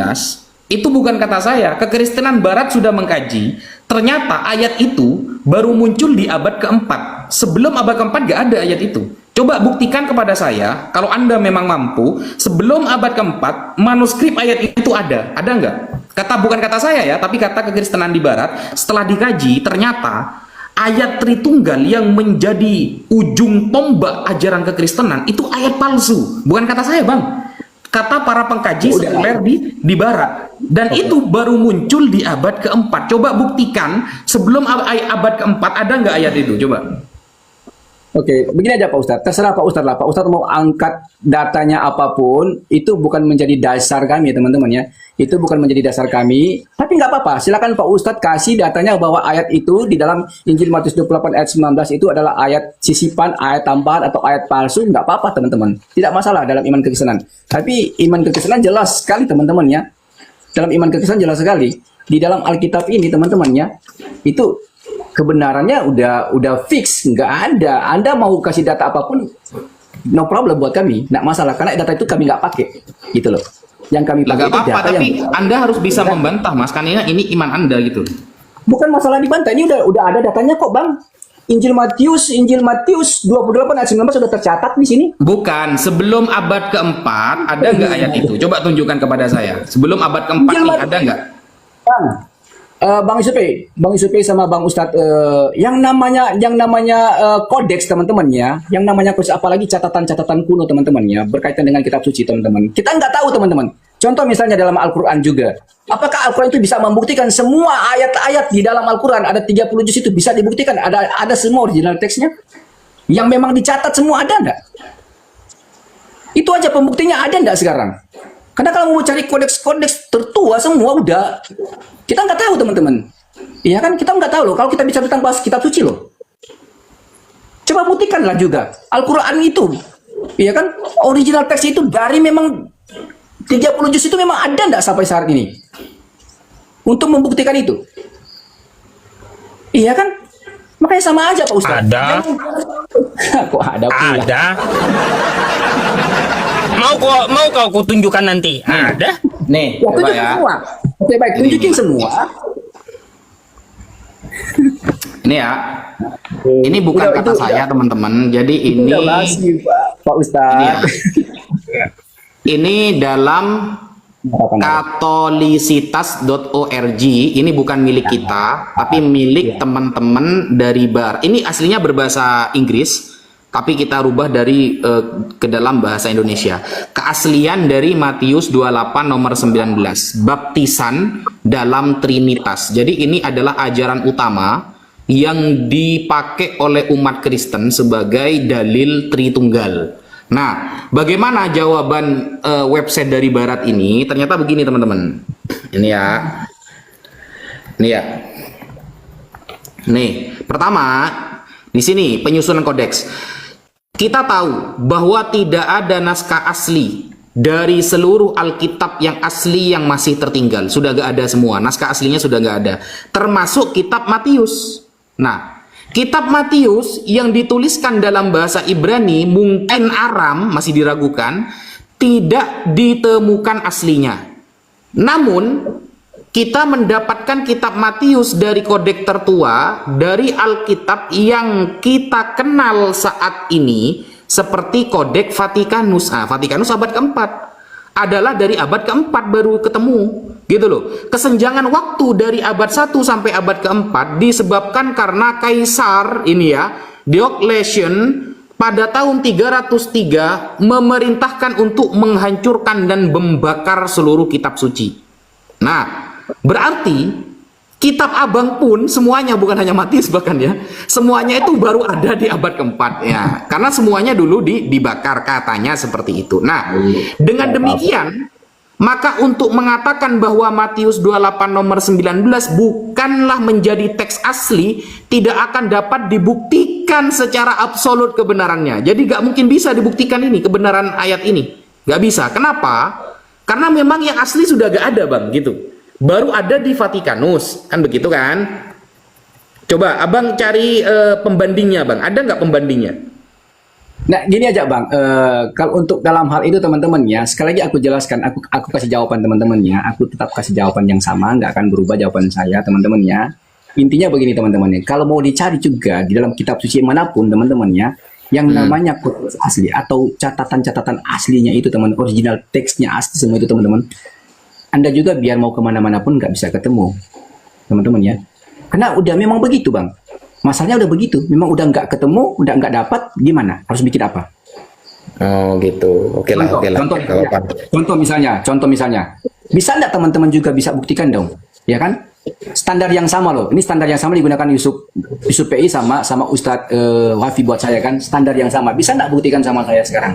Itu bukan kata saya. Kekristenan Barat sudah mengkaji. Ternyata ayat itu baru muncul di abad keempat. Sebelum abad keempat gak ada ayat itu. Coba buktikan kepada saya, kalau Anda memang mampu, sebelum abad keempat, manuskrip ayat itu ada. Ada nggak? Bukan kata saya ya, tapi kata kekristenan di Barat. Setelah dikaji, ternyata ayat Tritunggal yang menjadi ujung tombak ajaran kekristenan itu ayat palsu. Bukan kata saya, Bang. Kata para pengkaji sekuler di Barat. Dan itu baru muncul di abad keempat. Coba buktikan sebelum abad keempat ada nggak ayat itu? Coba. Oke, begini aja Pak Ustadz. Terserah Pak Ustadz lah. Pak Ustadz mau angkat datanya apapun, itu bukan menjadi dasar kami teman-teman ya. Itu bukan menjadi dasar kami. Tapi nggak apa-apa. Silakan Pak Ustadz kasih datanya bahwa ayat itu di dalam Injil Matius 28 ayat 19 itu adalah ayat sisipan, ayat tambahan atau ayat palsu. Nggak apa-apa teman-teman. Tidak masalah dalam iman kekristenan. Tapi iman kekristenan jelas sekali teman-teman ya. Dalam iman kekristenan jelas sekali. Di dalam Alkitab ini teman-teman ya. Itu kebenarannya udah fix, nggak ada. Anda mau kasih data apapun, no problem buat kami, nggak masalah. Karena data itu kami nggak pakai, gitu loh. Yang kami pakai Nggak itu apa-apa, data tapi yang Anda harus bisa membantah, Mas. Karena ini iman Anda gitu. bukan masalah dibantah. Ini udah ada datanya kok, Bang. Injil Matius 28 ayat 19 sudah tercatat di sini. Bukan, sebelum abad keempat ada nggak ayat itu? Coba tunjukkan kepada saya. Sebelum abad keempat Injil nih, Matius. ada nggak? Bang, Bang Isupe sama Bang Ustadz, yang namanya kodeks teman-teman ya, yang namanya kodeks apalagi catatan-catatan kuno teman-teman ya, berkaitan dengan kitab suci teman-teman. Kita nggak tahu teman-teman. Contoh misalnya dalam Al-Quran juga, apakah Al-Quran itu bisa membuktikan semua ayat-ayat di dalam Al-Quran ada 30 juz itu bisa dibuktikan? Ada semua original teksnya yang memang dicatat semua, ada nggak? Itu aja pembuktinya, ada nggak sekarang? Karena kalau mau cari kodeks-kodeks tertua semua udah, kita nggak tahu teman-teman. Iya kan, kita nggak tahu loh. Kalau kita bicara tentang bahas kitab suci loh, coba buktikanlah juga Al-Quran itu, iya kan, original teks itu dari memang 30 juz itu memang ada nggak sampai saat ini untuk membuktikan itu? Iya kan, makanya sama aja Pak Ustadz. Ada. Kok ada pula? Ada. Mau kau kutunjukkan nanti. Ada. Nih, Ya, coba tunjukin ya. semua. Oke baik, tunjukin semua. Ini ya. Ini bukan Udah, kata itu saya, teman-teman. Jadi ini Udah basi, Pak Ustadz. ini ya. Ini dalam katolisitas.org. Ini bukan milik kita, tapi milik teman-teman dari Bar. Ini aslinya berbahasa Inggris, tapi kita rubah dari ke dalam bahasa Indonesia. Keaslian dari Matius 28 nomor 19, baptisan dalam Trinitas. Jadi ini adalah ajaran utama yang dipakai oleh umat Kristen sebagai dalil Tritunggal. Nah, bagaimana jawaban website dari Barat ini? Ternyata begini teman-teman. Ini ya. Ini ya. Nih, pertama di sini penyusunan kodeks. Kita tahu bahwa tidak ada naskah asli dari seluruh Alkitab yang asli yang masih tertinggal. Sudah gak ada semua, naskah aslinya sudah gak ada. Termasuk kitab Matius. Nah, kitab Matius yang dituliskan dalam bahasa Ibrani, mungkin Aram, masih diragukan, tidak ditemukan aslinya. Namun, kita mendapatkan kitab Matius dari kodek tertua, dari Alkitab yang kita kenal saat ini, seperti kodek Vatikanus. Vatikanus abad keempat. Adalah dari abad keempat baru ketemu. Gitu loh. Kesenjangan waktu dari abad 1 sampai abad keempat disebabkan karena Kaisar ini ya, Diocletian pada tahun 303 memerintahkan untuk menghancurkan dan membakar seluruh kitab suci. Nah, berarti kitab abang pun semuanya, bukan hanya Matius bahkan ya, semuanya itu baru ada di abad keempat ya, karena semuanya dulu dibakar, katanya seperti itu. Nah, dengan demikian maka untuk mengatakan bahwa Matius 28 nomor 19 bukanlah menjadi teks asli, tidak akan dapat dibuktikan secara absolut kebenarannya. Jadi gak mungkin bisa dibuktikan ini kebenaran ayat ini, gak bisa. Kenapa? Karena memang yang asli sudah gak ada bang, gitu. Baru ada di Vatikanus, kan begitu kan? Coba abang cari pembandingnya bang, ada nggak pembandingnya? Nah, gini aja bang, kalau untuk dalam hal itu teman-teman ya, sekali lagi aku jelaskan, aku kasih jawaban teman-teman ya, aku tetap kasih jawaban yang sama, nggak akan berubah jawaban saya teman-teman ya. Intinya begini teman-teman ya, kalau mau dicari juga di dalam kitab suci manapun teman-teman ya, yang namanya kode asli atau catatan-catatan aslinya itu teman, original teksnya asli semua itu teman-teman. Anda juga biar mau kemana-mana pun nggak bisa ketemu, teman-teman ya. Karena udah memang begitu bang. Masalahnya udah begitu. Memang udah nggak ketemu, udah nggak dapat, gimana? Harus bikin apa? Oh gitu. Oke lah. Contoh misalnya. Bisa nggak teman-teman juga bisa buktikan dong? Ya kan? Standar yang sama loh. Ini standar yang sama digunakan Yusuf PI sama Ustadz Wafi buat saya kan. Standar yang sama. Bisa nggak buktikan sama saya sekarang?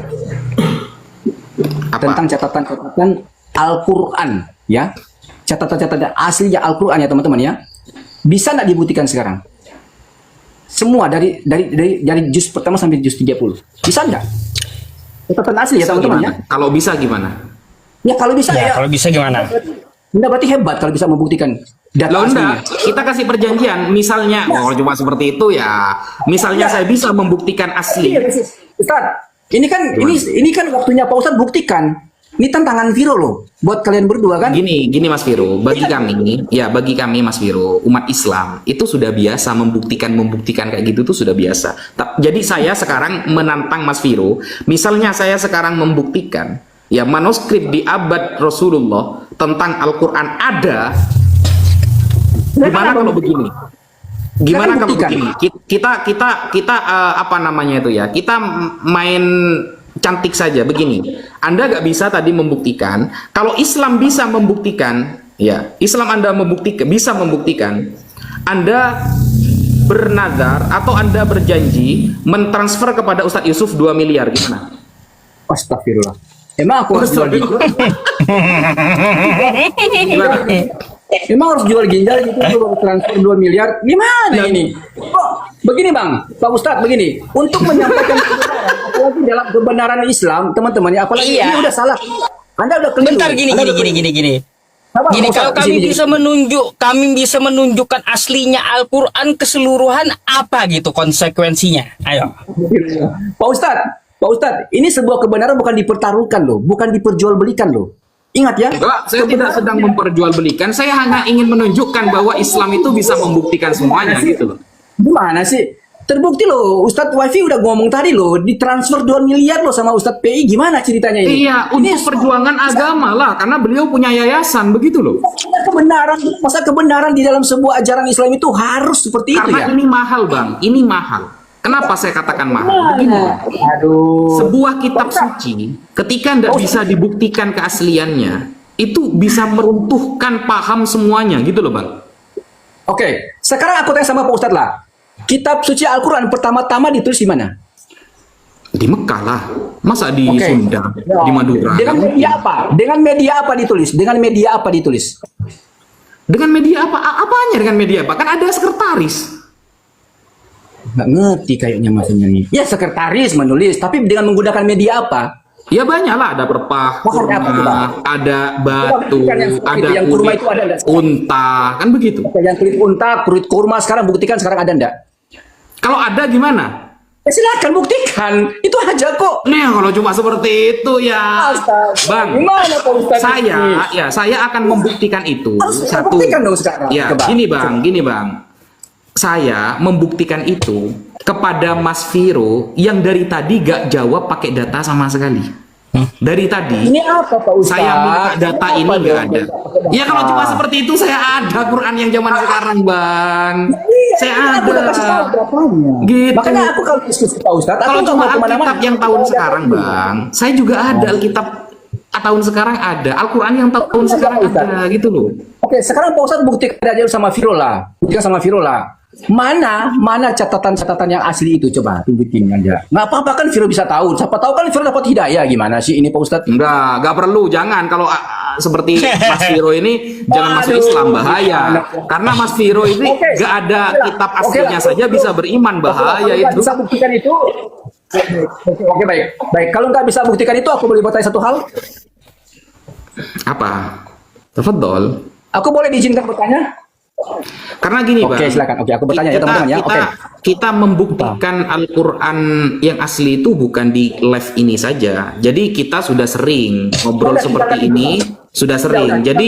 Apa? Tentang catatan-catatan Al-Quran ya, catatan-catatan aslinya Al-Quran ya teman-teman ya, bisa nggak dibuktikan sekarang? Semua dari juz pertama sampai juz 30, bisa nggak? Catatan asli ya teman-teman ya. Kalau bisa gimana? Ya kalau bisa ya. Kalau bisa gimana? Enggak, berarti hebat kalau bisa membuktikan data Loh aslinya. enggak, kita kasih perjanjian. Misalnya, cuma seperti itu ya. Misalnya saya bisa membuktikan asli. Ustaz, ini kan waktunya Pak Ustaz buktikan. Ini tantangan Viro loh, buat kalian berdua kan? Gini Mas Viro, bagi kami Mas Viro, umat Islam itu sudah biasa membuktikan kayak gitu tuh sudah biasa. Jadi saya sekarang menantang Mas Viro, misalnya saya sekarang membuktikan ya manuskrip di abad Rasulullah tentang Al-Quran ada. Gimana kalau begini? Gimana kalau begini? Kita apa namanya itu ya? Kita main cantik saja begini. Anda nggak bisa tadi membuktikan. Kalau Islam bisa membuktikan, ya Islam Anda bisa membuktikan. Anda bernadar atau Anda berjanji mentransfer kepada Ustadz Yusuf 2 miliar, gimana? Astagfirullah. Emang aku harus jual ginjal? Gimana? Emang harus jual ginjal gitu baru transfer 2 miliar? Gimana ini? Oh, begini Bang, Pak Ustadz begini. Untuk menyampaikan kebenaran, apalagi dalam kebenaran Islam, teman-teman ya, apalagi ini udah salah. Anda udah keliru. Bentar gini. Apa, Gini, Ustadz, kalau kami bisa menunjukkan aslinya Al-Quran keseluruhan, apa gitu konsekuensinya? Ayo. Pak Ustadz, ini sebuah kebenaran bukan dipertaruhkan loh, bukan diperjualbelikan loh. Ingat ya. Enggak, saya tidak sedang memperjualbelikan. Saya hanya ingin menunjukkan bahwa Islam itu bisa membuktikan semuanya gitu loh. Gimana sih? Terbukti loh, Ustadz Wafi udah ngomong tadi loh, ditransfer 2 miliar loh sama Ustadz PI. Gimana ceritanya ini? Iya, untuk perjuangan agama lah, karena beliau punya yayasan begitu loh. Masa kebenaran di dalam sebuah ajaran Islam itu harus seperti itu Karena ya? ini mahal bang, ini mahal. Kenapa saya katakan mahal? Begini, Aduh. sebuah kitab suci, ketika tidak bisa dibuktikan keasliannya, itu bisa meruntuhkan paham semuanya, gitu loh bang. Oke, sekarang aku tanya sama Pak Ustadz lah. Kitab suci Al-Quran pertama-tama ditulis di mana? Di Mekah lah, masa di Sunda, di Madura? Dengan media apa? Dengan media apa ditulis? Dengan media apa ditulis? Dengan media apa? Apanya dengan media apa? Kan ada sekretaris. Nggak ngerti kayaknya maksudnya nih. Ya sekretaris menulis, tapi dengan menggunakan media apa? Ya banyak lah, ada perpah, Bahannya apa tuh, kurma, Bang? ada batu, Buktikan yang seperti ada itu, yang kurma kulit itu ada nggak? unta, kan begitu. Yang kulit unta, kulit kurma sekarang buktikan sekarang ada enggak? Kalau ada gimana? Ya silakan buktikan. Itu aja kok. Nih kalau cuma seperti itu ya, Astaga. Bang. Gimana Pak Ustadz Saya ini? ya saya akan membuktikan itu. Harus Satu. buktikan dong sekarang. Ya, Coba. gini bang. Saya membuktikan itu kepada Mas Viro yang dari tadi gak jawab pakai data sama sekali. Dari tadi Ini apa Pak Ustadz? saya minta data Apa ini dong? nggak ada. Ya kalau cuma seperti itu saya ada Quran yang zaman sekarang bang. Iya, Saya aku udah ada. kasih tahu berapanya. Gitu. Makanya aku kalau diskusi Pak Ustadz, aku Kalau nggak cuma mau kemana-mana. Alkitab yang tahun sekarang bang, saya juga ada Alkitab tahun sekarang ada, Al-Quran yang tahun sekarang ada gitu loh. Oke, sekarang Pak Ustadz buktikan aja sama Viro lah. Buktikan sama Viro lah. Mana catatan-catatan yang asli itu, coba tunjukin aja. Nggak apa-apa kan Viro bisa tahu. Siapa tahu kan Viro dapat hidayah. Gimana sih ini Pak Ustadz? Enggak perlu, jangan. Kalau seperti Mas Viro ini jangan masuk Islam, bahaya. Karena Mas Viro ini Oke. nggak ada kitab Oke aslinya lah. saja bisa beriman, bahaya Kalau nggak itu. bisa buktikan itu. Oke, baik. Kalau nggak bisa buktikan itu, aku boleh bertanya satu hal. Apa? Tafadhol. Aku boleh diizinkan bertanya? Karena gini, Oke, Bang. silakan. Oke, aku bertanya ya, teman-teman ya. Kita membuktikan Al-Quran yang asli itu bukan di live ini saja. Jadi kita sudah sering ngobrol seperti ini, sudah sering. Jadi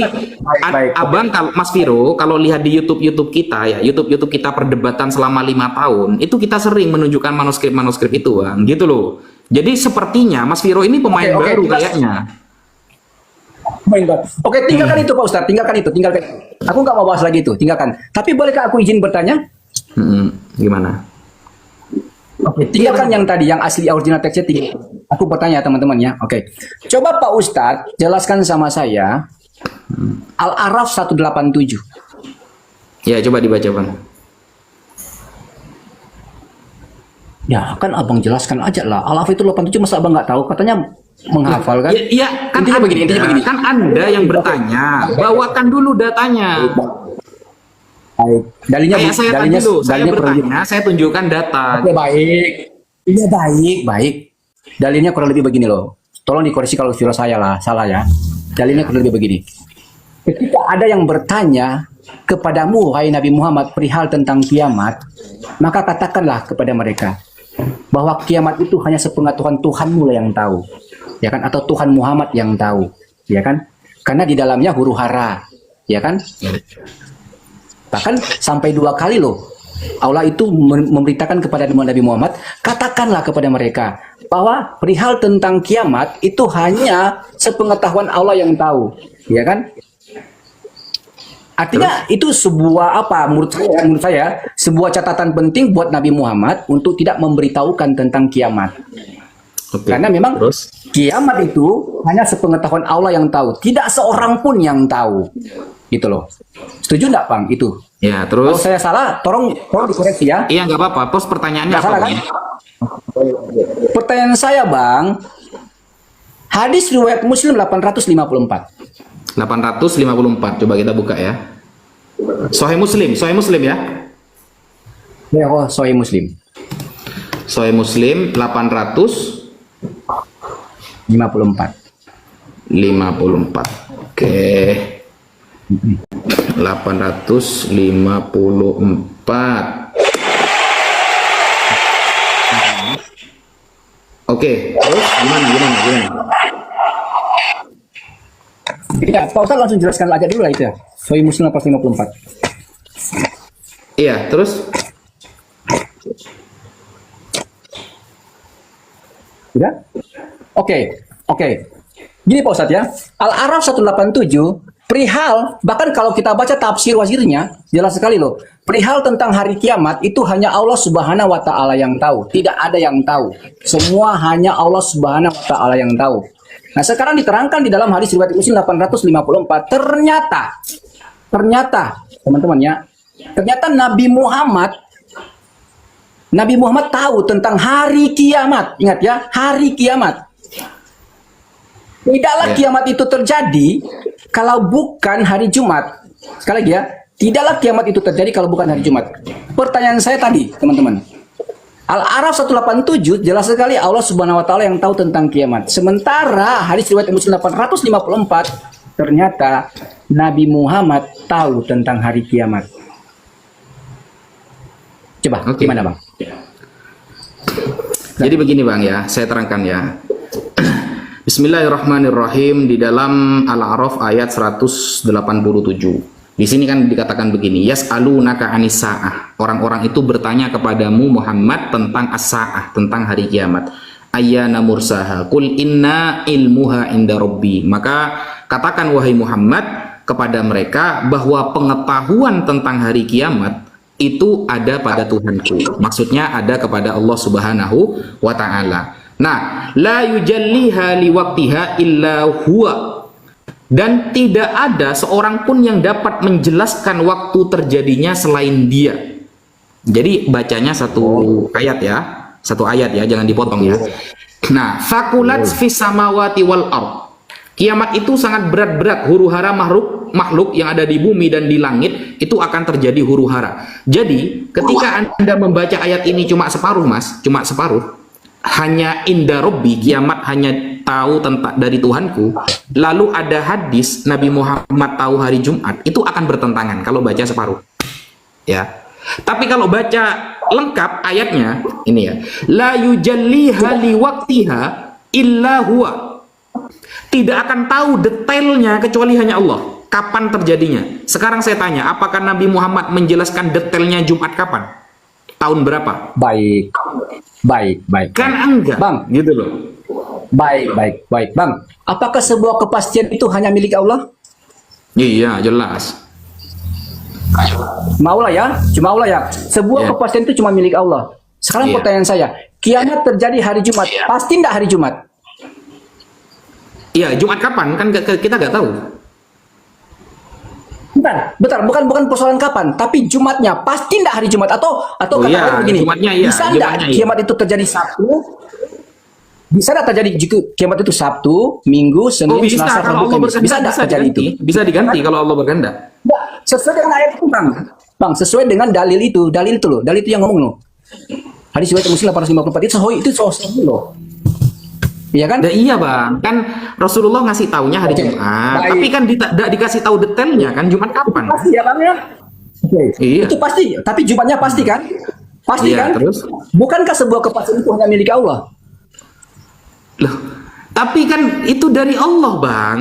Baik. Abang, Mas Viro, kalau lihat di YouTube kita ya, YouTube kita perdebatan selama 5 tahun, itu kita sering menunjukkan manuskrip itu, Bang. Gitu loh. Jadi sepertinya Mas Viro ini pemain Oke, baru jelas. kayaknya. Oke, tinggalkan itu Pak Ustadz. Tinggalkan itu. Aku nggak mau bahas lagi itu. Tinggalkan. Tapi bolehkah aku izin bertanya? Gimana? Oke, tinggalkan yang tadi, yang asli original teksnya tinggal. Aku bertanya teman-teman ya. Oke. Coba Pak Ustadz jelaskan sama saya Al-Araf 187. Ya, coba dibaca, Bang. Ya, kan Abang jelaskan aja lah. Al-Araf itu 87 masa Abang nggak tahu? Katanya menghafal kan? Iya, kan Intinya begini. Kan Anda yang bertanya. Bawakan dulu datanya. Baik. Dalinya Kayak saya tadi loh, saya bertanya, saya tunjukkan data. Oke, baik. Iya, baik. Dalilnya kurang lebih begini loh. Tolong dikoreksi kalau virus saya lah, salah ya. Dalilnya kurang lebih begini. Ketika ada yang bertanya kepadamu, wahai Nabi Muhammad, perihal tentang kiamat, maka katakanlah kepada mereka bahwa kiamat itu hanya sepengetahuan Tuhanmu lah yang tahu, ya kan? Atau Tuhan Muhammad yang tahu, ya kan? Karena di dalamnya huru hara, ya kan? Bahkan sampai 2 kali loh Allah itu memberitakan kepada Nabi Muhammad, katakanlah kepada mereka bahwa perihal tentang kiamat itu hanya sepengetahuan Allah yang tahu, ya kan? Artinya itu sebuah apa? Menurut saya sebuah catatan penting buat Nabi Muhammad untuk tidak memberitahukan tentang kiamat. Oke. Karena memang Terus? kiamat itu hanya sepengetahuan Allah yang tahu, tidak seorang pun yang tahu, gitu loh. Setuju nggak, Bang? Itu. Ya, Kalau terus? saya salah, tolong dikoreksi ya. Iya, nggak apa-apa. Terus pertanyaannya Nggak apa, salah kan? Bang? Pertanyaan saya, Bang, hadis riwayat Muslim 854. 854. Coba kita buka ya. Sahih Muslim ya. Ya, oh, Sahih Muslim Sahih Muslim 854. 54. Oke. 854. Oke, terus gimana? Ya, Pak Ustaz langsung jelaskan aja dulu lah itu ya. Sahih Muslim 854. Iya, terus? Sudah? Oke. Gini Pak Ustadz ya, Al-Araf 187, perihal, bahkan kalau kita baca tafsir wazirnya, jelas sekali loh, perihal tentang hari kiamat itu hanya Allah Subhanahu wa Ta'ala yang tahu, tidak ada yang tahu. Semua hanya Allah Subhanahu wa Ta'ala yang tahu. Nah, sekarang diterangkan di dalam hadis riwayat Muslim 854, ternyata teman-teman ya, ternyata Nabi Muhammad tahu tentang hari kiamat. Ingat ya, hari kiamat. Tidaklah kiamat itu terjadi kalau bukan hari Jumat. Sekali lagi ya, tidaklah kiamat itu terjadi kalau bukan hari Jumat. Pertanyaan saya tadi, teman-teman. Al-A'raf 187 jelas sekali Allah Subhanahu wa taala yang tahu tentang kiamat. Sementara hadis riwayat Muslim 854 ternyata Nabi Muhammad tahu tentang hari kiamat. Coba Oke. gimana, Bang? Jadi begini Bang ya, saya terangkan ya. Bismillahirrahmanirrahim, di dalam Al-A'raf ayat 187. Di sini kan dikatakan begini, yas'alunaka 'anis sa'ah. Orang-orang itu bertanya kepadamu Muhammad tentang as-sa'ah, tentang hari kiamat. Ayyana mursaha? Qul inna ilmuha inda rabbi. Maka katakan wahai Muhammad kepada mereka bahwa pengetahuan tentang hari kiamat itu ada pada Tuhanku. Maksudnya ada kepada Allah Subhanahu wa taala. Nah, la yujalliha liwaqtiha illa huwa. Dan tidak ada seorang pun yang dapat menjelaskan waktu terjadinya selain dia. Jadi bacanya satu ayat ya, jangan dipotong ya. Nah, fakulat fis samawati wal ard. Kiamat itu sangat berat-berat, huru-hara makhluk yang ada di bumi dan di langit itu akan terjadi huru-hara. Jadi, ketika Anda membaca ayat ini cuma separuh, Mas, cuma separuh, hanya inda robbi, kiamat hanya tahu tentang dari Tuhanku, lalu ada hadis Nabi Muhammad tahu hari Jumat, itu akan bertentangan kalau baca separuh ya. Tapi kalau baca lengkap ayatnya ini ya, la yujalliha liwaqtiha illa huwa. Tidak akan tahu detailnya kecuali hanya Allah kapan terjadinya. Sekarang saya tanya, apakah Nabi Muhammad menjelaskan detailnya Jumat kapan? Tahun berapa? Baik. Kan enggak, Bang, gitu loh. Baik, Bang. Apakah sebuah kepastian itu hanya milik Allah? Iya, jelas. Maulah ya, cuma Allah ya. Sebuah Ya. kepastian itu cuma milik Allah. Sekarang Iya. pertanyaan saya, kiamat terjadi hari Jumat, pasti enggak hari Jumat? Iya, Jumat kapan? Kan kita nggak tahu. Bentar, bukan persoalan kapan, tapi Jumatnya pasti enggak hari Jumat atau Oh kata iya, lain begini. Jumatnya iya, Bisa enggak Jumatnya iya. kiamat itu terjadi Sabtu? Bisa enggak terjadi jika kiamat itu Sabtu, Minggu, Senin, Oh bisa, Selasa, kalau Rabu, Allah Kamis? berkehendak Bisa enggak bisa terjadi itu? diganti. Bisa diganti kalau Allah berkehendak. Enggak, sesuai dengan ayat itu, Bang. Bang, sesuai dengan dalil itu loh. Dalil itu yang ngomong loh. Hadis riwayat Muslim 854 itu sahih loh. Iya kan? Nah, iya Bang, kan Rasulullah ngasih taunya hari Oke, Jumat, baik. tapi kan tidak dikasih tahu detailnya kan Jumat kapan. Pasti ya, Bang ya? Oke. Iya. Itu pasti, tapi Jumatnya pasti kan? Pasti Iya, kan? terus? Bukankah sebuah kepastian itu hanya milik Allah? Loh, tapi kan itu dari Allah Bang.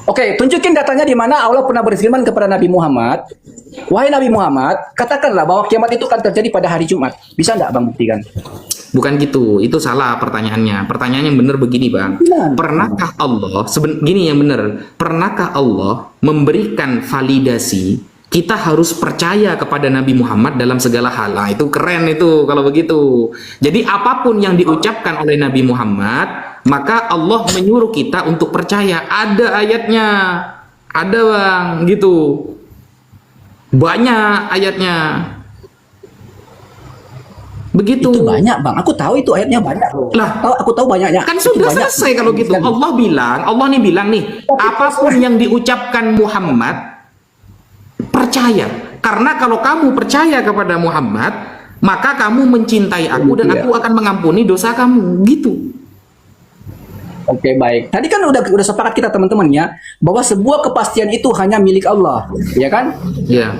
Oke, tunjukin datanya di mana Allah pernah berfirman kepada Nabi Muhammad, wahai Nabi Muhammad, katakanlah bahwa kiamat itu akan terjadi pada hari Jumat. Bisa nggak Bang buktikan? Bukan gitu, itu salah pertanyaannya. Pertanyaan yang benar begini Bang. Gimana? Pernahkah Allah, gini yang benar, pernahkah Allah memberikan validasi kita harus percaya kepada Nabi Muhammad dalam segala hal? Nah, itu keren itu kalau begitu. Jadi apapun yang diucapkan oleh Nabi Muhammad, maka Allah menyuruh kita untuk percaya. Ada ayatnya, ada Bang, gitu. Banyak ayatnya. Begitu. Itu banyak Bang, aku tahu itu ayatnya banyak loh. Lah, Aku tahu banyaknya. kan Itu sudah banyak. selesai kalau gitu. Allah nih bilang nih, apapun yang diucapkan Muhammad percaya. Karena kalau kamu percaya kepada Muhammad, maka kamu mencintai aku dan aku akan mengampuni dosa kamu. Gitu. Oke, baik. Tadi kan udah sepakat kita teman-teman ya, bahwa sebuah kepastian itu hanya milik Allah, ya kan? Ya.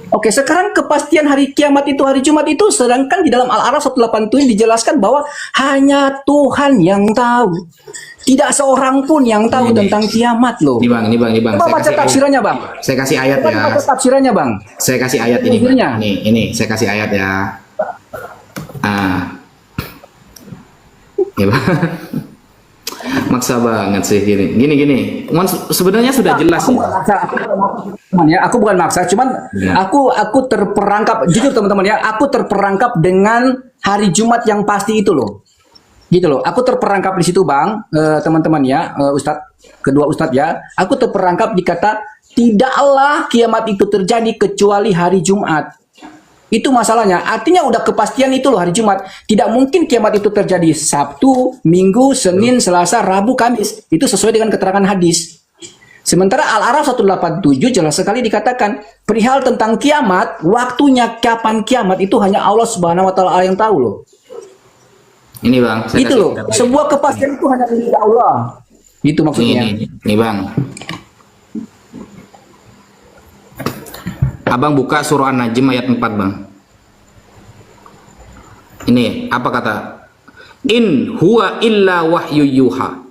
Oke, sekarang kepastian hari kiamat itu hari Jumat itu, sedangkan di dalam Al-A'raf 187 dijelaskan bahwa hanya Tuhan yang tahu. Tidak seorang pun yang tahu Ini. tentang kiamat loh. Ini Bang. Coba baca tafsirannya, Bang. Saya kasih ayat Coba ya. baca tafsirannya, Bang. Saya kasih ayat ini. Tafsirnya. Bang. Ini saya kasih ayat ya. Ya, Bang. Maksa banget sih gini. Sebenarnya sudah jelas Aku ya. bukan maksa, aku bukan maksa, cuman Ya. aku terperangkap, jujur teman-teman ya, aku terperangkap dengan hari Jumat yang pasti itu loh. Gitu loh. Aku terperangkap di situ, Bang, teman-teman ya, kedua Ustadz ya. Aku terperangkap di kata tidaklah kiamat itu terjadi kecuali hari Jumat. Itu masalahnya. Artinya udah kepastian itu loh hari Jumat. Tidak mungkin kiamat itu terjadi Sabtu, Minggu, Senin, Selasa, Rabu, Kamis. Itu sesuai dengan keterangan hadis. Sementara Al-A'raf 187 jelas sekali dikatakan perihal tentang kiamat, waktunya kapan kiamat itu hanya Allah Subhanahu wa taala yang tahu loh. Ini Bang, saya Itu kasih loh, data. sebuah kepastian itu hanya milik Allah. Itu maksudnya. Nih Bang. Abang buka surah An-Najm ayat 4 Bang. Ini apa kata? In huwa illa wahyu yuha.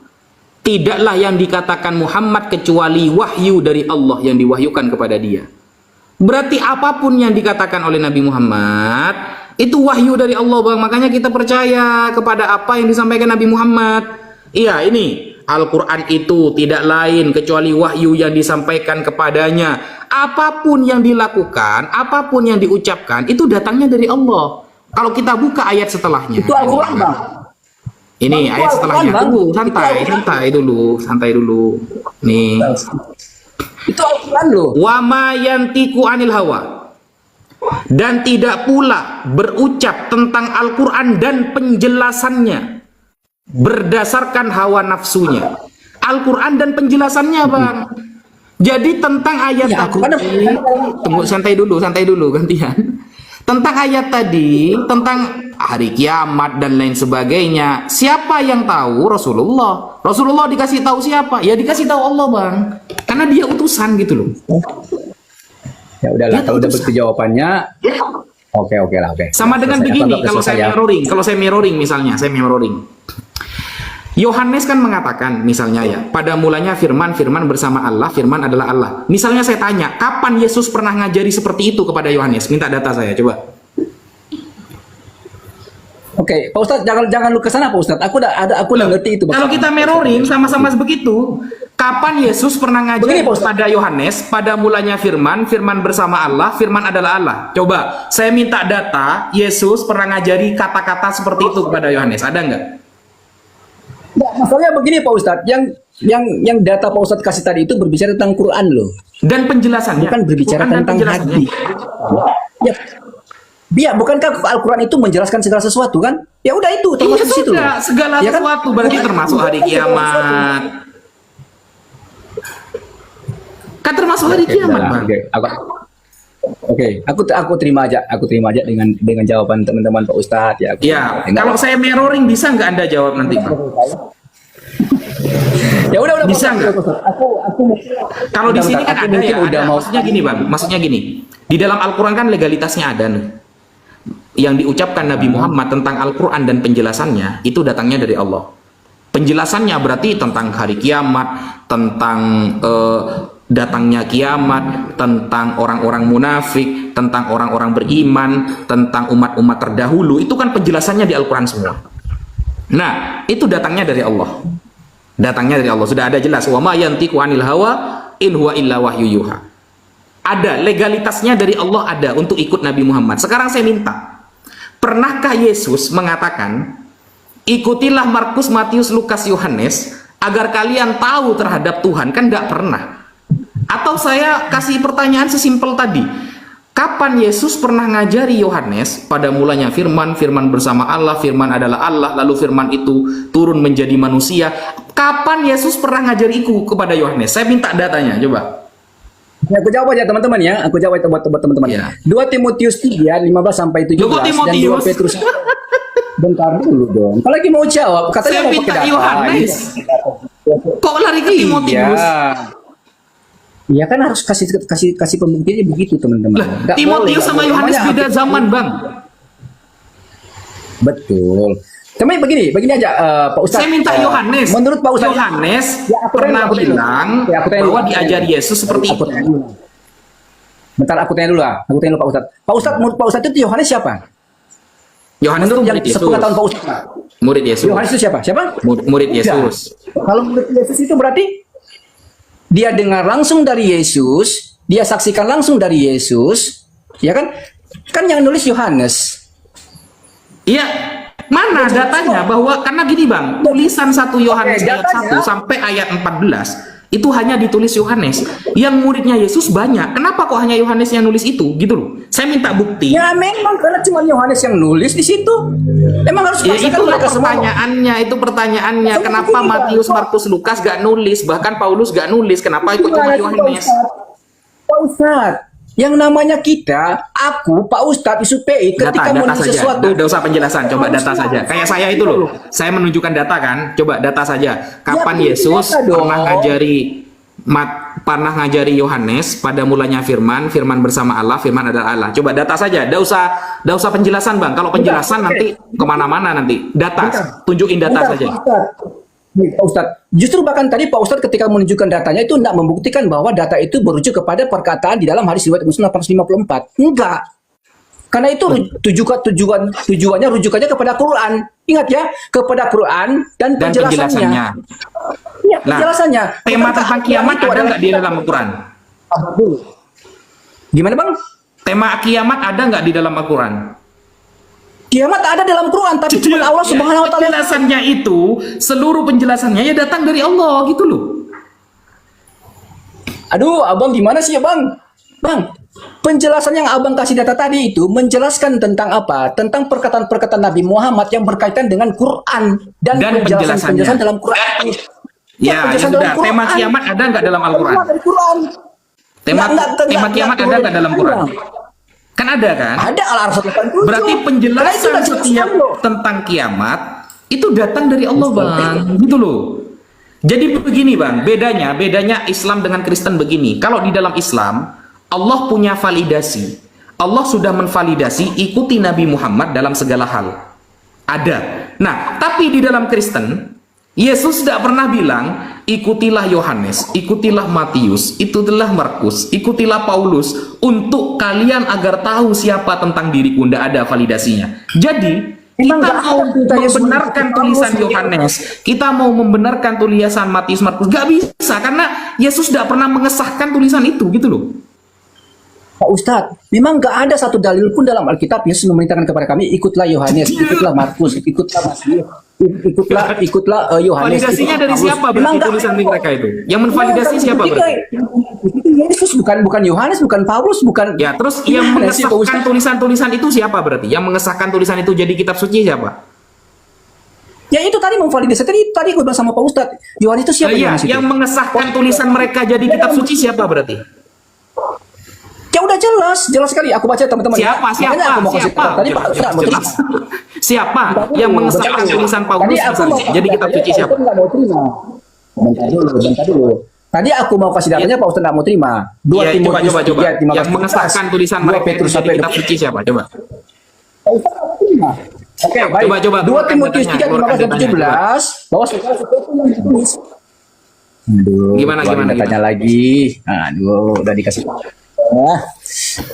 Tidaklah yang dikatakan Muhammad kecuali wahyu dari Allah yang diwahyukan kepada dia. Berarti apapun yang dikatakan oleh Nabi Muhammad itu wahyu dari Allah Bang. Makanya kita percaya kepada apa yang disampaikan Nabi Muhammad. Iya, ini Al-Quran itu tidak lain kecuali wahyu yang disampaikan kepadanya. Apapun yang dilakukan, apapun yang diucapkan itu datangnya dari Allah. Kalau kita buka ayat setelahnya. Itu Al-Quran, Bang. Ini ayat setelahnya. Bang. Tunggu, santai dulu. Nih. Itu Al-Quran loh. Wa ma yantiqu anil hawa. Dan tidak pula berucap tentang Al-Quran dan penjelasannya berdasarkan hawa nafsunya. Al-Quran dan penjelasannya Bang. Jadi tentang ayat Ya, tadi, tunggu santai dulu gantian. Tentang ayat tadi, tentang hari kiamat dan lain sebagainya, siapa yang tahu? Rasulullah. Rasulullah dikasih tahu siapa? Ya dikasih tahu Allah Bang. Karena dia utusan gitu loh. Ya udahlah, Ya, kalau udah terus. begitu jawabannya, oke lah, oke. Sama dengan Selesai. begini, Apa, kalau saya mirroring misalnya, saya mirroring. Yohanes kan mengatakan misalnya ya, pada mulanya firman bersama Allah, firman adalah Allah. Misalnya saya tanya, kapan Yesus pernah ngajari seperti itu kepada Yohanes? Minta data saya, coba. Oke, Pak Ustadz, jangan lu kesana Pak Ustadz. Aku udah ngerti itu. Kalau kita mirroring sama-sama begitu, kapan Yesus pernah ngajari Begini, Pak Ustadz. pada Yohanes, pada mulanya firman bersama Allah, firman adalah Allah. Coba, saya minta data, Yesus pernah ngajari kata-kata seperti itu kepada Yohanes, ada nggak? Nah, masalahnya begini Pak Ustadz, yang data Pak Ustadz kasih tadi itu berbicara tentang Quran loh, Dan penjelasannya, bukan berbicara Quran dan tentang penjelasannya. hadis. Ya, bukankah Al-Quran itu menjelaskan segala sesuatu kan? Ya udah itu Iya termasuk di situ. sudah, segala Ya kan? sesuatu berarti termasuk hari kiamat. Kan termasuk hari kiamat, Bang. Oke, aku terima aja dengan jawaban teman-teman Pak Ustadz ya. Ya, kalau saya mirroring bisa nggak Anda jawab nanti, Bang? Ya udah Bisa Pak nggak? Ustadz. Aku Kalau di sini kan aku ada mungkin ya, udah ada. mau- Maksudnya gini, Bang. Maksudnya gini. Di dalam Al-Qur'an kan legalitasnya ada nih. Yang diucapkan Nabi Muhammad tentang Al-Qur'an dan penjelasannya itu datangnya dari Allah. Penjelasannya berarti tentang hari kiamat, tentang datangnya kiamat, tentang orang-orang munafik, tentang orang-orang beriman, tentang umat-umat terdahulu. Itu kan penjelasannya di Al-Qur'an semua. Nah, itu datangnya dari Allah. Datangnya dari Allah. Sudah ada jelas. Wa ma yantiqu anil hawa in huwa illa wahyu yuha. Ada legalitasnya dari Allah, ada untuk ikut Nabi Muhammad. Sekarang saya minta, pernahkah Yesus mengatakan, ikutilah Markus, Matius, Lukas, Yohanes agar kalian tahu terhadap Tuhan? Kan nggak pernah. Atau saya kasih pertanyaan sesimpel tadi, kapan Yesus pernah ngajari Yohanes pada mulanya firman bersama Allah, firman adalah Allah, lalu firman itu turun menjadi manusia? Kapan Yesus pernah ngajariku kepada Yohanes? Saya minta datanya, coba. Ya, aku jawab aja teman-teman ya. Aku jawab buat teman-teman. Ya. 2 Timotius 3 15 sampai 17 Loh, kok dan 2 Timotius? Petrus. Bentar dulu dong. Apalagi mau jawab, katanya Saya mau minta pakai data. Yohanes. Kok lari ke Timotius? Iya kan harus kasih pembuktiannya begitu teman-teman. Lah, Nggak Timotius boleh, sama nggak Yohanes boleh. beda zaman, Bang. Betul. Tapi begini aja Pak Ustadz. Saya minta Yohanes. Menurut Pak Ustadz, Yohanes Ya, aku pernah tanya dulu. bilang Ya, aku tanya bahwa dulu. diajari Yesus seperti Aku itu. tanya dulu. Bentar aku tanya dulu lah. Aku tanya dulu Pak Ustadz. Pak Ustadz, menurut Pak Ustadz itu Yohanes siapa? Yohanes itu Menurut yang murid Yesus. sepengetahuan Pak Ustadz. Murid Yesus. Yohanes itu siapa? Siapa? Murid Yesus. Kalau murid Yesus itu berarti dia dengar langsung dari Yesus, dia saksikan langsung dari Yesus, ya kan? Kan yang nulis Yohanes. Iya, mana datanya bahwa karena gini Bang, tulisan 1 Yohanes Oke, ayat datanya. 1 sampai ayat 14 itu hanya ditulis Yohanes. Yang muridnya Yesus banyak. Kenapa kok hanya Yohanes yang nulis itu? Gitu loh. Saya minta bukti. Ya memang karena cuma Yohanes yang nulis di situ. Emang harus Ya, dipaksakan itu mereka semua. itu pertanyaannya. Kenapa Matius, Markus, Lukas gak nulis? Bahkan Paulus gak nulis. Kenapa ikut cuma Yohanes? Pak Ustadz, yang namanya kita, aku, Pak Ustadz, Isu PI, ketika Data menulis saja. sesuatu, Nggak usah penjelasan. Coba data saja. Kayak saya itu loh. Saya menunjukkan data kan. Coba data saja. Kapan Ya, Yesus data dong. pernah ngajari Yohanes pada mulanya firman bersama Allah, firman adalah Allah. Coba data saja. Nggak usah penjelasan bang. Kalau penjelasan nanti kemana-mana nanti. Data. Tunjukin data Bentar, saja. Pak Ustadz. Nih, Pak Ustadz, justru bahkan tadi Pak Ustadz ketika menunjukkan datanya itu tidak membuktikan bahwa data itu merujuk kepada perkataan di dalam hadis riwayat Muslim 854. Enggak. Karena itu tujuannya rujukannya kepada Quran. Ingat ya, kepada Quran dan penjelasannya. Ya, Nah, penjelasannya. tema Bukankah tentang kiamat itu ada adalah- nggak di dalam Al-Quran? Gimana bang? Tema kiamat ada nggak di dalam Al-Quran? Kiamat ada dalam Quran, tapi cuma Allah Subhanahu Wa Taala. Penjelasannya itu, seluruh penjelasannya ya datang dari Allah gitu loh. Aduh, abang gimana sih ya bang? Bang, penjelasan yang abang kasih data tadi itu menjelaskan tentang apa? Tentang perkataan-perkataan Nabi Muhammad yang berkaitan dengan Quran dan penjelasannya. penjelasan dalam Quran. Ya, ya penjelasan sudah. dalam Tema Quran. kiamat ada nggak dalam Al-Quran? Dari Quran. Tema Nggak, kiamat ada nggak dalam Quran? Kan ada kan? Ada Al-Araf 87. Berarti Karena itu penjelasan udah setiap jelaskan loh. tentang kiamat itu datang dari Allah bang, gitu loh. Jadi begini bang, bedanya Islam dengan Kristen begini. Kalau di dalam Islam Allah punya validasi, Allah sudah menvalidasi ikuti Nabi Muhammad dalam segala hal. Ada. Nah, tapi di dalam Kristen Yesus tidak pernah bilang ikutilah Yohanes, ikutilah Matius, ikutilah Markus, ikutilah Paulus untuk kalian agar tahu siapa tentang diriku. Tidak ada validasinya. Jadi Emang kita nggak mau ada perintah Yesus membenarkan untuk tulisan Paulus, Yohanes, kita mau membenarkan tulisan Matius, Markus, gak bisa karena Yesus tidak pernah mengesahkan tulisan itu, gitu loh. Pak Ustadz, memang nggak ada satu dalil pun dalam Alkitab Yesus memerintahkan kepada kami ikutlah Yohanes, ikutlah Markus, ikutlah Matius, ikutlah Yohanes. Validasinya dari siapa Memang berarti nggak tulisan ada. mereka itu? Yang menvalidasi Memang siapa itu berarti? Itu Yesus, bukan Yohanes, bukan Paulus, bukan. Ya, terus yang Gimana sih, Pak mengesahkan Ustadz? tulisan-tulisan itu siapa berarti? Yang mengesahkan tulisan itu jadi kitab suci siapa? Ya itu tadi memvalidasi tadi gue bilang sama Pak Ustadz, Yohanes itu siapa? Iya, Yohanes itu? yang mengesahkan tulisan mereka jadi kitab suci siapa berarti? Ya udah jelas sekali. Aku baca teman-teman. Siapa? Makanya aku mau kasih tahu. Tadi Pak Ustadz mau terima. Siapa yang mengesahkan tulisan Paulus Tadi aku mau misalnya? Jadi kitab suci siapa? Nggak mau terima. Bentar dulu. Tadi aku mau kasih datanya, Pak Ustadz nggak mau terima. Iya, coba. 3, 15, Yang mengesahkan tulisan 2 mereka Petrus jadi 1 kitab suci siapa? Coba. Pak Ustadz nggak mau terima. Oke, baik. Coba, 2 keluarkan Timotius datanya, 3, 15 dan keluarkan 17 bahwa segala sesuatu yang ditulis. Aduh, Gimana? datanya lagi. Aduh, udah dikasih.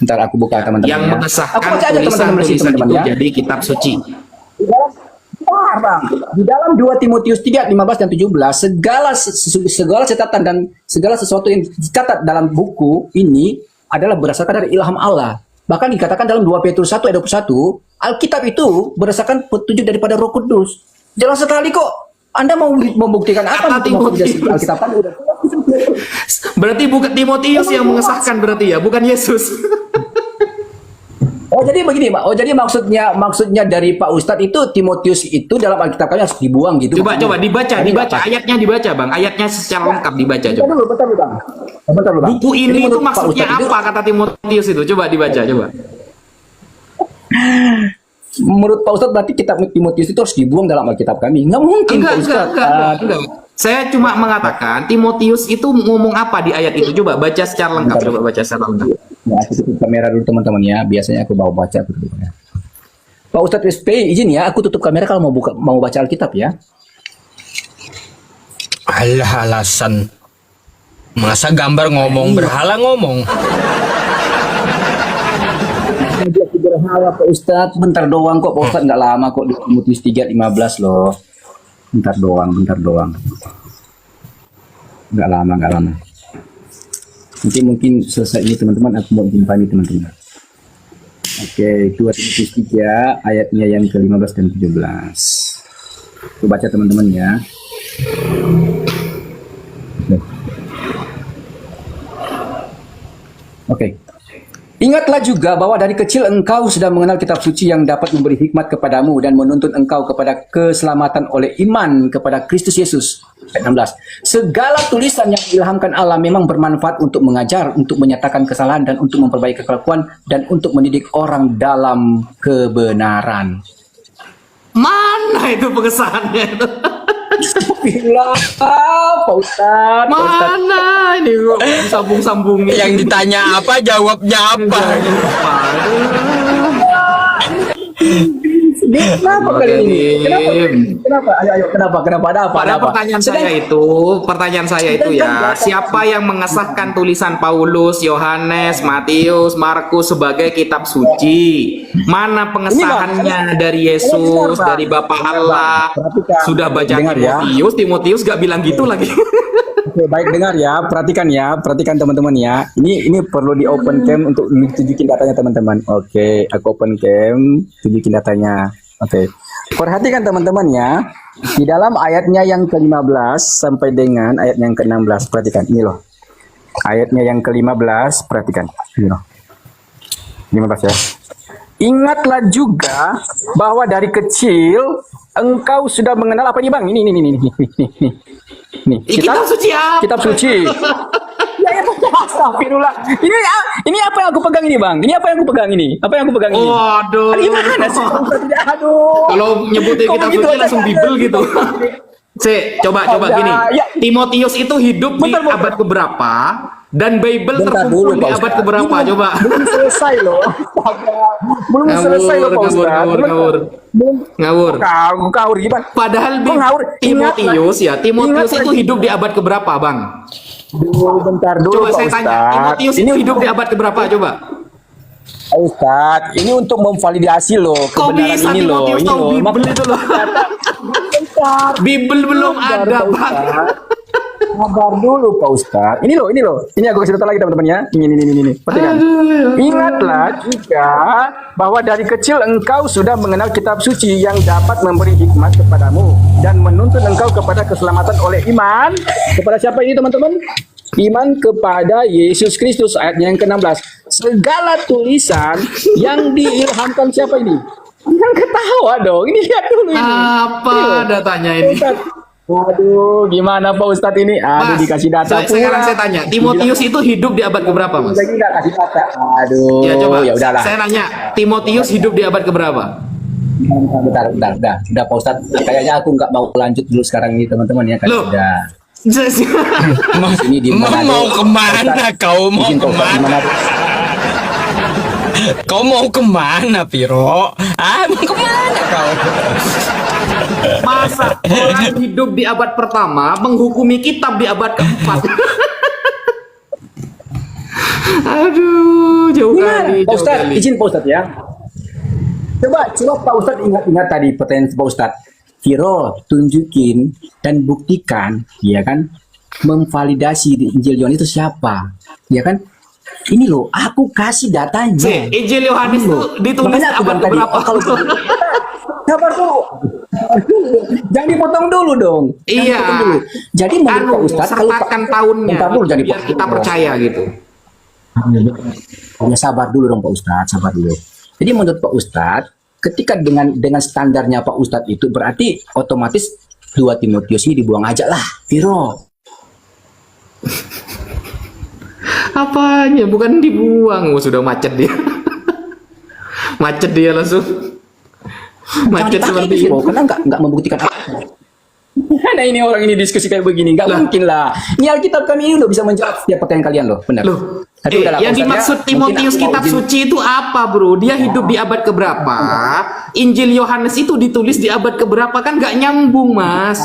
Ntar aku buka teman-teman. Yang ya. Aku mengesahkan baca aja teman-teman di situ, tulisan-tulisan teman-teman itu ya. jadi kitab suci. Di dalam 2 Timotius 3, 15 dan 17 segala catatan dan segala sesuatu yang dicatat dalam buku ini adalah berdasarkan dari ilham Allah. Bahkan dikatakan dalam 2 Petrus 1 ayat 21, Alkitab itu berdasarkan petunjuk daripada Roh Kudus. Jelas sekali kok. Anda mau membuktikan apa Kata untuk memvalidasi Timotius. Alkitab kan udah. Berarti bukan Timotius yang mengesahkan berarti ya, bukan Yesus. Oh jadi begini Pak. Oh jadi maksudnya dari Pak Ustadz itu Timotius itu dalam Alkitab kami harus dibuang gitu. Coba maksudnya. dibaca ayatnya dibaca Bang. Ayatnya secara lengkap dibaca coba. Bentar dulu Bang. Buku Jadi ini itu menurut Pak maksudnya Ustadz itu- apa kata Timotius itu? Coba dibaca coba. Menurut Pak Ustadz berarti kitab Timotius itu harus dibuang dalam Alkitab kami. Nggak mungkin Pak Ustadz. Enggak. Saya cuma mengatakan Timotius itu ngomong apa di ayat itu. Coba baca secara lengkap. Coba baca secara lengkap. Ya, aku tutup kamera dulu teman-teman ya. Biasanya aku bawa baca dulu ya. Pak Ustadz SP izin ya, aku tutup kamera kalau mau baca Alkitab ya. Alah, alasan. Masa gambar ngomong, berhala ngomong. Aku berhala Pak Ustadz, bentar doang kok Pak Ustadz, nggak lama kok di Timotius 3:15 loh. Bentar doang. Nggak lama. Nanti mungkin selesai ini teman-teman, aku mau jumpa nih teman-teman. Oke, 2 Timotius 3 ayatnya yang ke-15 dan 17. Aku baca teman-teman ya. Oke. Ingatlah juga bahwa dari kecil engkau sudah mengenal kitab suci yang dapat memberi hikmat kepadamu dan menuntun engkau kepada keselamatan oleh iman kepada Kristus Yesus. Ayat 16. Segala tulisan yang diilhamkan Allah memang bermanfaat untuk mengajar, untuk menyatakan kesalahan dan untuk memperbaiki kelakuan dan untuk mendidik orang dalam kebenaran. Mana itu pengesahannya itu? Bila Pak Ustadz, Pak Ustadz. Mana ini kok sambung-sambungin? Yang ditanya apa, jawabnya apa. Kenapa kali ini? Kenapa? Ayo, kenapa? Ada apa? Pada pertanyaan saya itu ya, siapa yang mengesahkan tulisan Paulus, Yohanes, Matius, Markus sebagai kitab suci? Mana pengesahannya dari Yesus, dari Bapa Allah? Sudah baca Timotius gak bilang gitu lagi. Oke, baik, dengar ya, perhatikan teman-teman ya. Ini perlu di open cam untuk tunjukin datanya teman-teman. Oke, aku open cam, tunjukin datanya. Oke, perhatikan teman-teman ya. Di dalam ayatnya yang ke-15 sampai dengan ayat yang ke-16, perhatikan ini loh. Ayatnya yang ke-15, perhatikan ini loh. 15 ya. Ingatlah juga bahwa dari kecil engkau sudah mengenal apa nih Bang? Ini. Nih, Kitab suci apa? Kitab suci. Ya, astagfirullah. Ini apa yang aku pegang ini, Bang? Ini apa yang aku pegang ini? Apa yang aku pegang ini? Waduh. Gimana sih? Aduh. Kalau nyebutin kitab Gitu suci aja. langsung Bible gitu. Coba gini. Ya. Timotius itu hidup di abad keberapa? Dan Bible Bentar terkumpul dulu, di Pak abad Ustadz. keberapa? Ini Coba. Belum selesai loh. Belum selesai loh, Pak Ustadz. Ngawur. Ngawur gimana? Padahal Kok ngawur? Timotius Ingat itu lagi. hidup di abad keberapa, Bang? Bentar dulu, Coba Pak saya tanya, Ustadz. Timotius Ini itu hidup di abad keberapa? Coba. Pak Ustadz, ini untuk memvalidasi loh Kok kebenaran bisa ini loh. Timotius Ini tahu loh. Bible itu loh? Bentar. Bible belum Bentar, ada, Pak Bang. Ustadz. Sabar dulu Pak Ustadz. Ini loh. Ini aku kasih tahu lagi teman-teman ya. Ini. Perhatikan. Ingatlah juga bahwa dari kecil engkau sudah mengenal kitab suci yang dapat memberi hikmat kepadamu dan menuntun engkau kepada keselamatan oleh iman. Kepada siapa ini teman-teman? Iman kepada Yesus Kristus, ayatnya yang ke-16. Segala tulisan yang diilhamkan siapa ini? Jangan ketawa dong. Ini lihat dulu ini. Apa datanya ini? Waduh, gimana Pak Ustadz ini? Aduh, Mas, dikasih data sekarang saya tanya, Timotius itu hidup di abad keberapa, Mas? Lagi nggak kasih data. Aduh, Ya coba, ya udahlah. saya nanya, Timotius hidup di abad keberapa? Bentar, udah Pak Ustadz. Kayaknya aku nggak mau lanjut dulu sekarang ini teman-teman ya. Kan Loh. udah. Ini di Manado. Mau kemana kau? Mau Izin, Pak Ustadz, di kemana? Manado. Kau mau kemana, Piro? Mau kemana kau? Masa orang hidup di abad pertama menghukumi kitab di abad keempat? Aduh, jauh kali. Pak Ustadz, izin Pak Ustadz ya. Coba Pak Ustadz ingat tadi pertanyaan Pak Ustadz. Viro, tunjukin dan buktikan, ya kan, memvalidasi di Injil Yohanes itu siapa, ya kan? Ini loh, aku kasih datanya. Injil Yohanes itu ditulis Makanya aku abad bilang tadi, keberapa? kalau sabar dulu. Jangan dipotong dulu dong. Jangan Iya. dipotong dulu. Jadi menurut Pak Ustadz, sertakan tahunnya, bentar dulu, jangan biar dipotong. kita percaya gitu. Ya sabar dulu dong Pak Ustadz, sabar dulu. Jadi menurut Pak Ustadz, ketika dengan standarnya Pak Ustadz itu berarti otomatis 2 Timotius ini dibuang aja lah, Viro. Apanya? Bukan dibuang, sudah macet dia. Macet dia langsung. Macet Jangan seperti dipakai, itu. Viro, karena nggak membuktikan apa. Nah ini orang ini diskusi kayak begini, nggak mungkin lah. Ini Alkitab kami ini loh bisa menjawab setiap pertanyaan kalian loh, benar. Loh, Tapi udahlah, yang Pak Ustadz, dimaksud ya. Timotius Mungkin aku mau kitab izin. suci itu apa, bro? Dia hidup di abad keberapa? Injil Yohanes itu ditulis di abad keberapa? Kan nggak nyambung, Mas.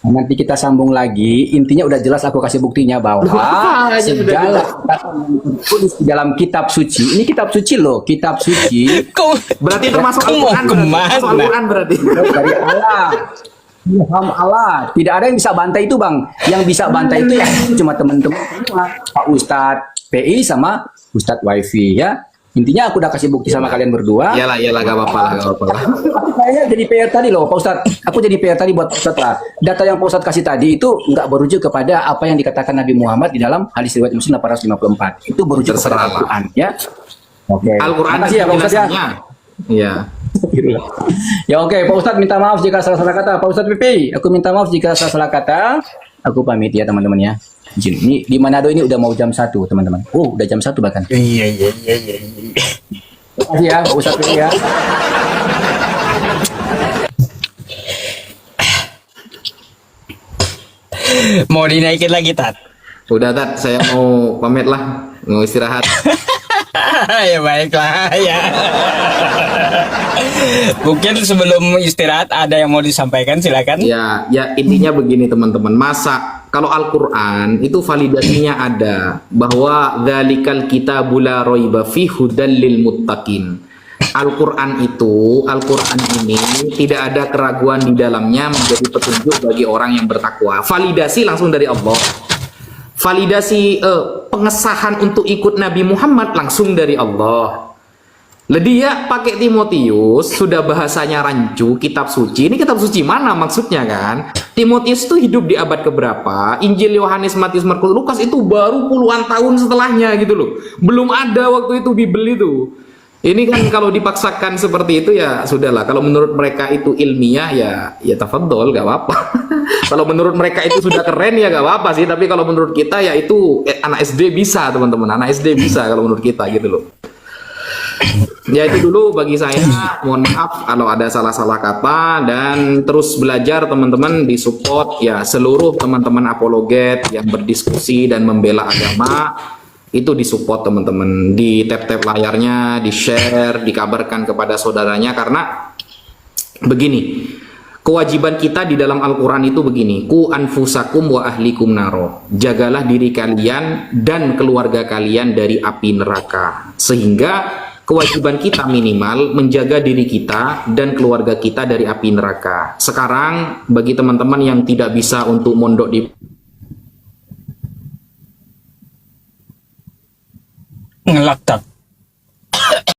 Nanti kita sambung lagi. Intinya udah jelas aku kasih buktinya bahwa Apa aja udah segala kata yang tertulis di dalam kitab suci. Ini kitab suci loh, kitab suci Kau Berarti itu masuk Kau mau Al-Quran berarti. kemana? Masuk Al-Quran berarti. dari Allah. Ilham Allah. Tidak ada yang bisa bantai itu, Bang. Yang bisa bantai itu ya cuma teman-teman semua. Pak Ustadz PI sama Ustadz Wifi ya. Intinya aku udah kasih bukti sama kalian berdua. Iyalah, gak apa-apa lah, gak apa-apa lah. Tapi kayaknya jadi PR tadi loh, Pak Ustadz. Aku jadi PR tadi buat Pak Ustadz lah. Data yang Pak Ustadz kasih tadi itu nggak berujuk kepada apa yang dikatakan Nabi Muhammad di dalam hadis riwayat Muslim 854. Itu berujuk kepada Terserah lah. Al-Quran, ya. Oke. Al-Quran Makasih ya Pak Ustadz ya. penjelasannya. Iya. Ya oke, Pak Ustadz minta maaf jika salah-salah kata. Pak Ustadz Pipi, aku minta maaf jika salah-salah kata. Aku pamit ya teman-teman ya. Izin. Ini di Manado ini udah mau jam 1 teman-teman. Oh, udah jam 1 bahkan. Iya. Terima kasih ya Pak Ustadz Pipi ya. Mau dinaikin lagi, Tat? Udah, Tat, saya mau pamit lah, mau istirahat. Ya baiklah ya. Mungkin sebelum istirahat ada yang mau disampaikan, silakan. Ya intinya begini teman-teman. Masa kalau Al-Quran itu validasinya ada bahwa dzalikal kitabul la raiba fihi hudal lil muttaqin. Al-Quran ini tidak ada keraguan di dalamnya, menjadi petunjuk bagi orang yang bertakwa. Validasi langsung dari Allah. Validasi pengesahan untuk ikut Nabi Muhammad langsung dari Allah. Dia pakai Timotius, sudah bahasanya rancu, kitab suci. Ini kitab suci mana maksudnya kan? Timotius itu hidup di abad keberapa? Injil Yohanes, Matius, Markus, Lukas itu baru puluhan tahun setelahnya gitu loh. Belum ada waktu itu Bible itu. Ini kan kalau dipaksakan seperti itu ya sudahlah. Kalau menurut mereka itu ilmiah ya tafadhol, gak apa-apa. Kalau menurut mereka itu sudah keren ya gak apa-apa sih. Tapi kalau menurut kita ya itu anak SD bisa teman-teman. Anak SD bisa kalau menurut kita gitu loh. Ya itu dulu bagi saya. Mohon maaf kalau ada salah-salah kata, dan terus belajar teman-teman, disupport ya seluruh teman-teman apologet yang berdiskusi dan membela agama. Itu disupport teman-teman, di tap-tap layarnya, di share, dikabarkan kepada saudaranya. Karena begini, kewajiban kita di dalam Al-Quran itu begini, ku anfusakum wa ahlikum naro, jagalah diri kalian dan keluarga kalian dari api neraka. Sehingga kewajiban kita minimal menjaga diri kita dan keluarga kita dari api neraka. Sekarang bagi teman-teman yang tidak bisa untuk mondok di Ngelak, Tat.